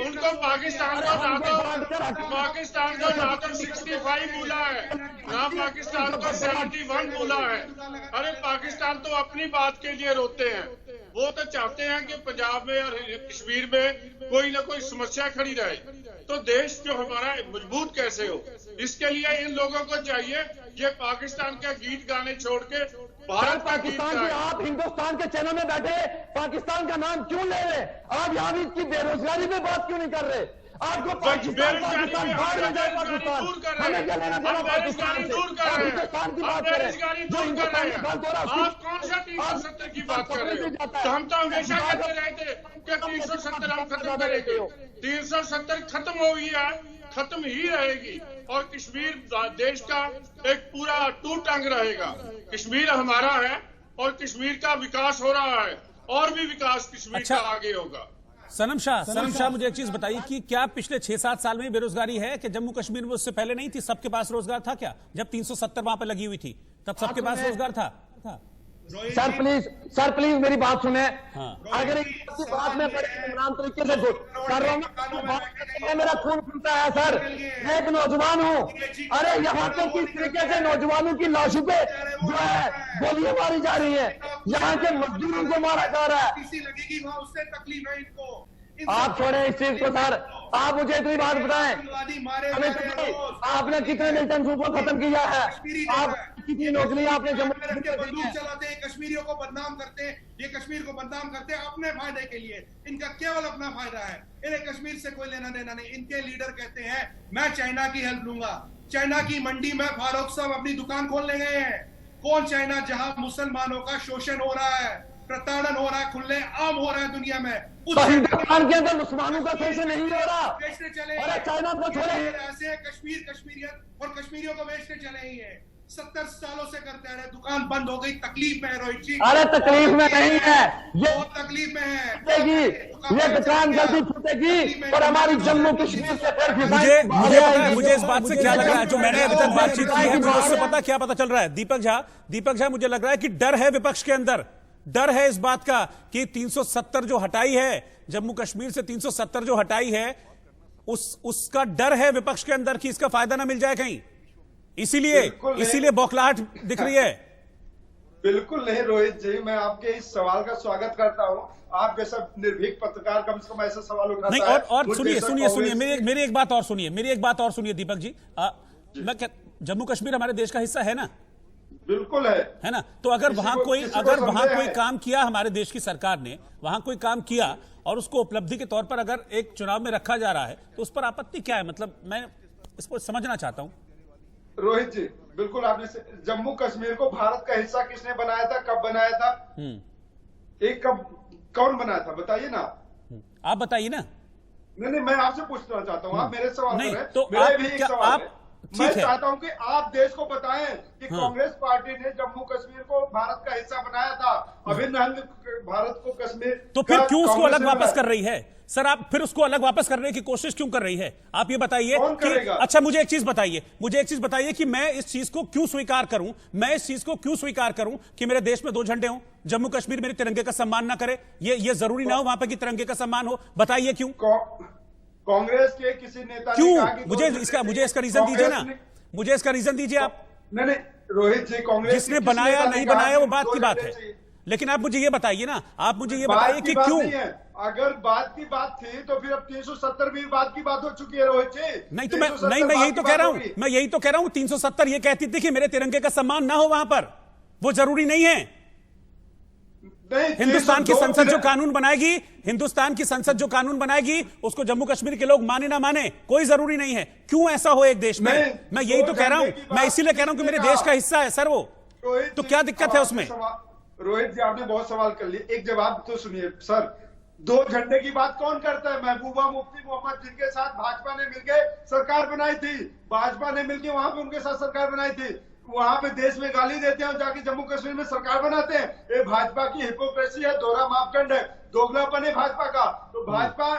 उनको पाकिस्तान को ना तो 65 बोला है, ना पाकिस्तान को 71 बोला है। अरे पाकिस्तान तो अपनी बात के लिए रोते हैं, वो तो चाहते हैं कि पंजाब में और कश्मीर में कोई ना कोई समस्या खड़ी रहे। तो देश जो हमारा मजबूत कैसे हो, इसके लिए इन लोगों को चाहिए ये पाकिस्तान का गीत गाने छोड़ के भारत का गीत गाएं। आप हिंदुस्तान के चैनल में बैठे पाकिस्तान का नाम क्यों ले रहे? आप यहाँ भी इसकी बेरोजगारी में बात क्यों नहीं कर रहे? आपको पाकिस्तान दूर कर रहे हैं, आप कौन सा 370 की बात कर रहे हो? तो हम तो हमेशा कहते रहे थे कि 370 हम खत्म करेंगे। 370 खत्म हो गई है, खत्म ही रहेगी, और कश्मीर देश का एक पूरा टूट अंग रहेगा। कश्मीर हमारा है और कश्मीर का विकास हो रहा है, और भी विकास कश्मीर का आगे होगा। सनम शाह मुझे एक चीज बताइए कि क्या पिछले 6-7 साल में बेरोजगारी है कि जम्मू कश्मीर में उससे पहले नहीं थी? सबके पास रोजगार था क्या? जब 370 वहां पर लगी हुई थी तब सबके पास रोजगार था? सर प्लीज मेरी बात सुने। हाँ। अगर इस बात में इमरान तरीके से कर रहा हूँ, मेरा खून खुलता है सर। मैं एक नौजवान हूँ। अरे यहाँ पे किस तरीके से नौजवानों की लाशों पे जो है गोलियां मारी जा रही है, यहाँ के मजदूरों को मारा जा रहा है। लगेगी वहां उससे तकलीफ है इनको। आप छोड़े इस चीज को सर। आप मुझे इतनी बात बताएं, आपने कितने मिलिटेंट्स को खत्म किया है? आप कितनी नौकरियां आपने जम्मू बंदूक चलाते हैं, कश्मीरियों को बदनाम करते हैं, ये कश्मीर को बदनाम करते हैं अपने फायदे के लिए। इनका केवल अपना फायदा है, इन्हें कश्मीर से कोई लेना देना नहीं। इनके लीडर कहते हैं मैं चाइना की हेल्प लूंगा। चाइना की मंडी में फारूक साहब अपनी दुकान खोलने गए हैं। कौन चाइना जहां मुसलमानों का शोषण हो रहा है, प्रताड़न हो रहा है, खुले आम हो रहा है दुनिया में, हिंदुस्तान के अंदर मुसलमानों का शोषण नहीं हो रहा। बेचने चले अरे चाइना को छोड़े, ऐसे कश्मीर कश्मीरियत और कश्मीरियों को बेचने चले ही है। 70 सालों से करते आ रहे, दुकान बंद हो गई, तकलीफ में है रोहित जी। अरे तकलीफ में नहीं है, ये बहुत तकलीफ में है। ये दुकान जल्दी छूटेगी और हमारी जम्मू कश्मीर से फिर मुझे इस बात से क्या लग रहा है, जो मैंने अभी तक बातचीत की है, मुझे उससे पता क्या पता चल रहा है। दीपक झा मुझे लग रहा है कि डर है विपक्ष के अंदर, डर है इस बात का कि 370 जो हटाई है, जम्मू कश्मीर से 370 जो हटाई है, उसका डर है विपक्ष के अंदर कि इसका फायदा ना मिल जाए कहीं, इसीलिए बौखलाहट दिख रही है। बिल्कुल नहीं रोहित जी, मैं आपके इस सवाल का स्वागत करता हूं। आप जैसा निर्भीक पत्रकार कम से कम ऐसा सवाल उठाता नहीं, है। और सुनिए मेरी एक बात और सुनिए दीपक जी। मैं जम्मू कश्मीर हमारे देश का हिस्सा है ना? बिल्कुल है ना? तो अगर वहां कोई काम किया, हमारे देश की सरकार ने वहां कोई काम किया और उसको उपलब्धि के तौर पर अगर एक चुनाव में रखा जा रहा है, तो उस पर आपत्ति क्या है? मतलब मैं इसको समझना चाहता हूं। रोहित जी बिल्कुल, आपने जम्मू कश्मीर को भारत का हिस्सा किसने बनाया था, कब बनाया था, एक कब कौन बनाया था, बताइए ना। आप बताइए ना। नहीं, मैं आपसे पूछना चाहता हूँ, आप मेरे सवाल नहीं, करें, तो मेरा भी एक सवाल है। मैं है। चाहता हूं कि आप देश को बताएं कि कांग्रेस पार्टी ने जम्मू कश्मीर को भारत का हिस्सा बनाया था, अभिन्न अंग भारत को कश्मीर। तो फिर क्यों उसको अलग वापस कर रही है सर? आप फिर उसको अलग वापस करने की कोशिश क्यों कर रही है? आप ये बताइए कि अच्छा मुझे एक चीज बताइए कि मैं इस चीज को क्यों स्वीकार करूं कि मेरे देश में 2 झंडे हों, जम्मू कश्मीर मेरे तिरंगे का सम्मान ना करे? ये जरूरी ना हो वहां पर कि तिरंगे का सम्मान हो? बताइए क्यों? कांग्रेस के किसी नेता क्यों? ने कहा कि मुझे इसका रीजन दीजिए ना, मुझे इसका रीजन दीजिए आप। नहीं रोहित जी, कांग्रेस जिसने बनाया नहीं बनाया वो बात की बात है, लेकिन आप मुझे ये बताइए ना, आप मुझे ये बताइए कि क्यों? अगर बात की बात थी तो फिर अब 370 भी बात की बात हो चुकी है रोहित जी। नहीं तो मैं यही तो कह रहा हूं 370 ये कहती थी कि मेरे तिरंगे का सम्मान ना हो वहां पर, वो जरूरी नहीं है। हिंदुस्तान की संसद जो कानून बनाएगी उसको जम्मू कश्मीर के लोग माने ना माने कोई जरूरी नहीं है। क्यों ऐसा हो एक देश में? मैं यही तो कह रहा हूं, मैं इसीलिए कह रहा हूं कि मेरे देश का हिस्सा है सर वो, तो क्या दिक्कत है उसमें? रोहित जी आपने बहुत सवाल कर लिए, एक जवाब तो सुनिए सर। 2 झंडे की बात कौन करता है? महबूबा मुफ्ती मोहम्मद जिनके साथ भाजपा ने मिलकर सरकार बनाई थी, भाजपा ने मिलकर वहां पे उनके साथ सरकार बनाई थी, वहां पे देश में गाली देते हैं और जाके जम्मू कश्मीर में सरकार बनाते हैं। ये भाजपा की हिपोक्रेसी है, दोहरा मापदंड है, दोगलापन है भाजपा का। तो भाजपा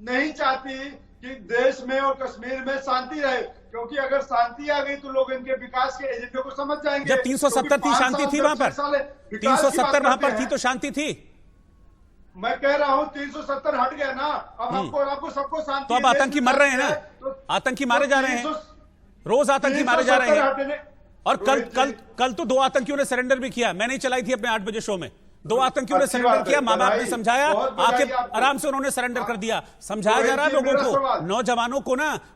नहीं चाहती कि देश में और कश्मीर में शांति रहे, क्योंकि अगर शांति आ गई तो लोग इनके विकास के एजेंडे को समझ जाएंगे। जब 370 थी शांति थी वहां पर, 370 वहां पर थी तो शांति थी। मैं कह रहा हूं 370 हट गया ना, अब आपको सबको शांति। तो अब आतंकी मर रहे हैं ना, आतंकी मारे जा रहे हैं, रोज आतंकी मारे जा रहे हैं। और कल तो 2 आतंकियों ने सरेंडर भी किया, मैंने ही चलाई थी अपने 8 बजे शो में। 2 आतंकियों ने सरेंडर किया, मां बाप ने समझाया, आके आराम से उन्होंने सरेंडर कर दिया। समझाया जा रहा है लोगों को,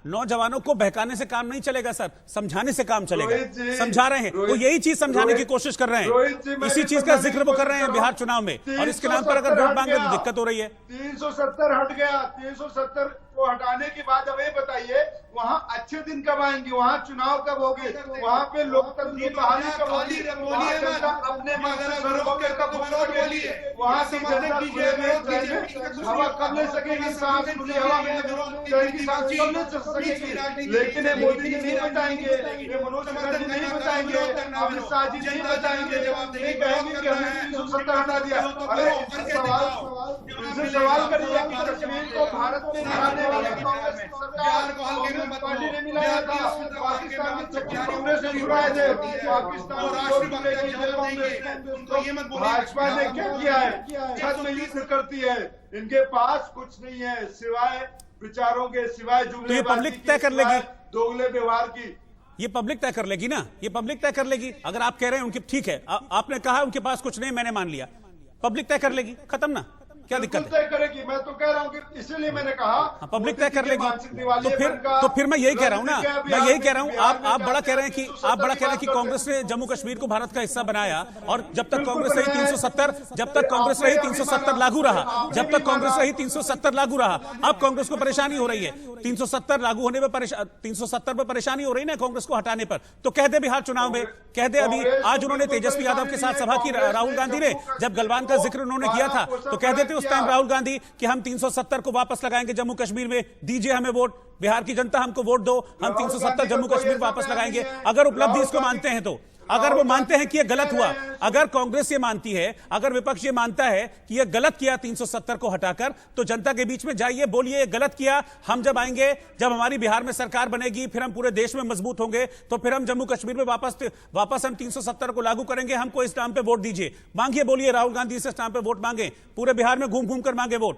नौजवानों को बहकाने से काम नहीं चलेगा सर, समझाने से काम चलेगा। समझा रहे हैं वो, यही चीज समझाने की कोशिश कर रहे हैं, इसी चीज का जिक्र वो कर रहे हैं बिहार चुनाव में, और इसके नाम पर अगर वोट मांगे तो दिक्कत हो रही है। 370 हट गया, 370 को हटाने के बाद अब ये बताइए वहाँ अच्छे दिन कब आएंगे, वहाँ चुनाव कब होंगे, वहाँ पे लोकतंत्र की बहाली कब होगी, अपने वहाँ की जनता हवा कब ले सकेगी, सांस खुली हवा में कब ले सकेगी। लेकिन ये मोदी जी नहीं बताएंगे, ये मनोज सिन्हा जी नहीं बताएंगे, ना अमित शाह जी नहीं बताएंगे, नहीं कहेंगे कि हमने 370 हटा दिया। अरे इनसे सवाल करिए कि कश्मीर को भारत में मिलाने वाले कांग्रेस पार्टी ने मिलाया था, पाकिस्तान में 26 कांग्रेस ने छुड़ाए थे, पाकिस्तान भाजपा ने क्या किया है? छत में युद्ध करती है, इनके पास कुछ नहीं है सिवाय विचारों के, सिवाय जुमले। तो ये पब्लिक तय कर लेगी, दोगले व्यवहार की। ये पब्लिक तय कर लेगी ना, ये पब्लिक तय कर लेगी। अगर आप कह रहे हैं उनके, ठीक है, आपने कहा उनके पास कुछ नहीं, मैंने मान लिया, पब्लिक तय कर लेगी, खत्म ना, क्या दिक्कत है? तय करेगी, मैं तो कह रहा हूं कि इसीलिए मैंने कहा पब्लिक तय कर लेगी। तो फिर मैं यही कह रहा हूं ना, मैं यही कह रहा हूं, आप बड़ा कह रहे हैं कि कांग्रेस ने जम्मू कश्मीर को भारत का हिस्सा बनाया, और जब तक कांग्रेस रही 370, जब तक कांग्रेस रही 370 लागू रहा, जब तक कांग्रेस रही 370 लागू रहा। अब कांग्रेस को परेशानी हो रही है 370 लागू होने में, 370 पर परेशानी हो रही है ना कांग्रेस को हटाने पर। तो कह दे बिहार चुनाव में, कह दे, अभी आज उन्होंने तेजस्वी यादव के साथ सभा की, राहुल गांधी ने, जब गलवान का जिक्र उन्होंने किया था, तो कह देते उस टाइम राहुल गांधी कि हम 370 को वापस लगाएंगे जम्मू कश्मीर में, दीजिए हमें वोट, बिहार की जनता हमको वोट दो, हम 370 जम्मू कश्मीर वापस लगाएंगे। अगर उपलब्धि इसको मानते हैं तो, अगर वो मानते हैं कि ये गलत हुआ, अगर कांग्रेस ये मानती है, अगर विपक्ष ये मानता है कि ये गलत किया 370 को हटाकर, तो जनता के बीच में जाइए, बोलिए ये गलत किया। हम जब आएंगे, जब हमारी बिहार में सरकार बनेगी, फिर हम पूरे देश में मजबूत होंगे, तो फिर हम जम्मू कश्मीर में वापस हम 370 को लागू करेंगे, हमको इस नाम पे वोट दीजिए। मांगिए, बोलिए राहुल गांधी से इस नाम पे वोट मांगे, पूरे बिहार में घूम घूम कर मांगे वोट।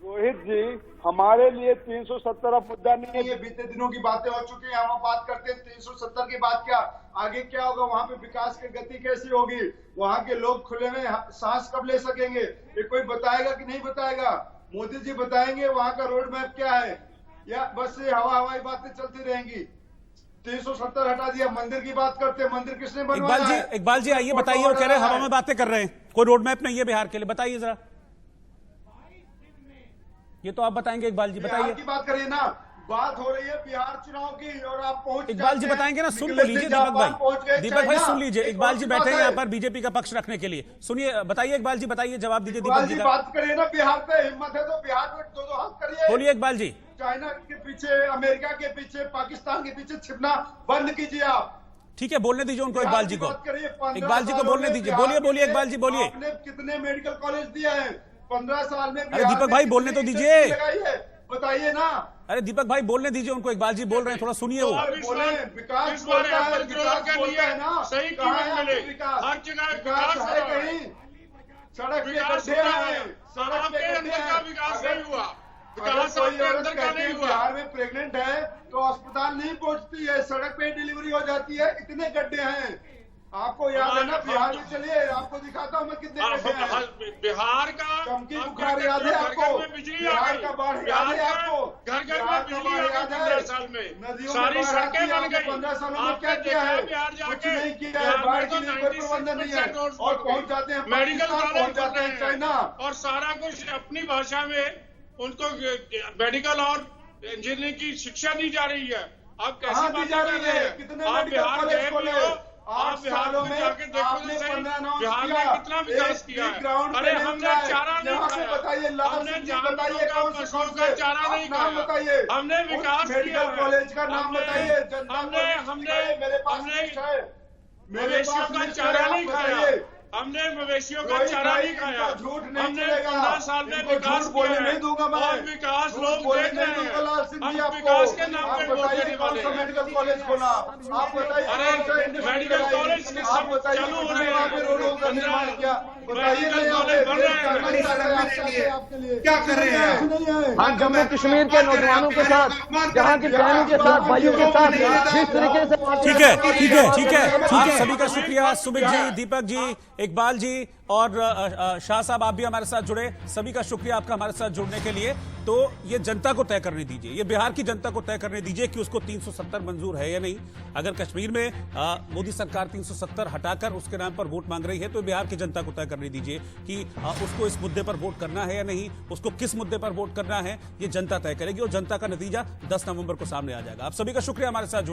रोहित जी, हमारे लिए 370 अब मुद्दा नहीं है। ये बीते दिनों की बातें हो चुकी हैं, हम बात करते हैं 370 के बाद क्या आगे क्या होगा, वहां पे विकास की गति कैसी होगी, वहां के लोग खुले में सांस कब ले सकेंगे, ये कोई बताएगा कि नहीं बताएगा? मोदी जी बताएंगे वहां का रोड मैप क्या है, या बस ये हवाई बातें चलती रहेंगी? 370 हटा दिया, मंदिर की बात करते हैं, मंदिर किसने बनवाया है? इकबाल जी आइए, बताइए, वो कह रहे हैं हवा में बातें कर रहे हैं, कोई रोड मैप नहीं है बिहार के लिए, बताइए जरा। ये तो आप बताएंगे इकबाल जी, बताइए। की बात करिए ना, बात हो रही है बिहार चुनाव की और आप पहुंच, इकबाल जी बताएंगे ना, सुन तो लीजिए दीपक भाई सुन लीजिए, इकबाल जी बैठे हैं यहाँ पर बीजेपी का पक्ष रखने के लिए, सुनिए, बताइए इकबाल जी, बताइए, जवाब दीजिए दीपक जी का। बात करिए ना, बिहार पे हिम्मत है तो बिहार में दो हाथ करिए, बोलिए इकबाल जी। चाइना के पीछे, अमेरिका के पीछे, पाकिस्तान के पीछे छिपना बंद कीजिए आप। ठीक है, बोलने दीजिए उनको, इकबाल जी को, इकबाल जी को बोलने दीजिए, बोलिए बोलिए इकबाल जी बोलिए। आपने कितने मेडिकल कॉलेज दिया है 15 साल में? अरे दीपक भाई बोलने तो दीजिए, बताइए ना। अरे दीपक भाई बोलने दीजिए उनको, इकबाल जी बोल रहे हैं, थोड़ा सुनिए वो। विकास बोलता है, विकास बोलता है ना, सही कीमत मिले, हर जगह विकास है, कहीं सड़क के गड्ढे हैं, सड़क के अंदर का विकास नहीं हुआ, विकास कोई औरत अंदर का नहीं हुआ। बिहार में प्रेग्नेंट है तो अस्पताल नहीं पहुंचती है, सड़क पे डिलीवरी हो जाती है, इतने गड्ढे हैं। आपको याद है ना, बिहार में चलिए, आपको दिखाता हूँ मैं कितने गड्ढे हैं। बिहार का चमकी बुखार याद है आपको? बिहार का बाढ़ याद है आपको? घर घर में बिजली आ गई 15 साल में, नदियों सारी सड़कें बन गई। 15 सालों में क्या किया है? कुछ नहीं किया है, बाढ़ के लिए कोई प्रबंधन नहीं है, और पहुंच जाते हैं मेडिकल पाकिस्तान, पहुंच जाते हैं चाइना, और सारा कुछ अपनी भाषा में उनको मेडिकल और इंजीनियरिंग की शिक्षा दी जा रही है। आप कैसी बात कर रहे हैं? कितने आप बिहार गए भी हो, 8 सालों में जाके देखो तो सही, बिहार में कितना विकास किया है। अरे हमने चारा नहीं खाया, हमने जानवरों का, पशुओं का चारा नहीं खाया, हमने विकास किया है। कॉलेज का नाम बताइए, हमने मवेशियों का चारा नहीं खाया, हमने मवेशियों का चारा नहीं खाया, हमने 15 साल में विकास किया है, और विकास लोग देख रहे हैं। हम विकास के नाम पे वोट देने वाले हैं। मेडिकल कॉलेज खोला, आप बताइए। अरे मेडिकल कॉलेज चालू हो रहे हैं, मेडिकल कॉलेज बन रहे हैं, क्या कर रहे हैं? हाँ, जम्मू कश्मीर के नौजवानों के साथ, जहाँ की बहनों के साथ, भाइयों के साथ जिस तरीके से। ठीक है ठीक है ठीक है, आप सभी का शुक्रिया, सुमित जी, दीपक जी, इकबाल जी और शाह साहब, आप भी हमारे साथ जुड़े, सभी का शुक्रिया आपका हमारे साथ जुड़ने के लिए। तो ये जनता को तय करने दीजिए, ये बिहार की जनता को तय करने दीजिए कि उसको 370 मंजूर है या नहीं। अगर कश्मीर में मोदी सरकार 370 हटाकर उसके नाम पर वोट मांग रही है, तो बिहार की जनता को तय करने दीजिए कि उसको इस मुद्दे पर वोट करना है या नहीं, उसको किस मुद्दे पर वोट करना है, ये जनता तय करेगी, और जनता का नतीजा 10 नवंबर को सामने आ जाएगा। आप सभी का शुक्रिया हमारे साथ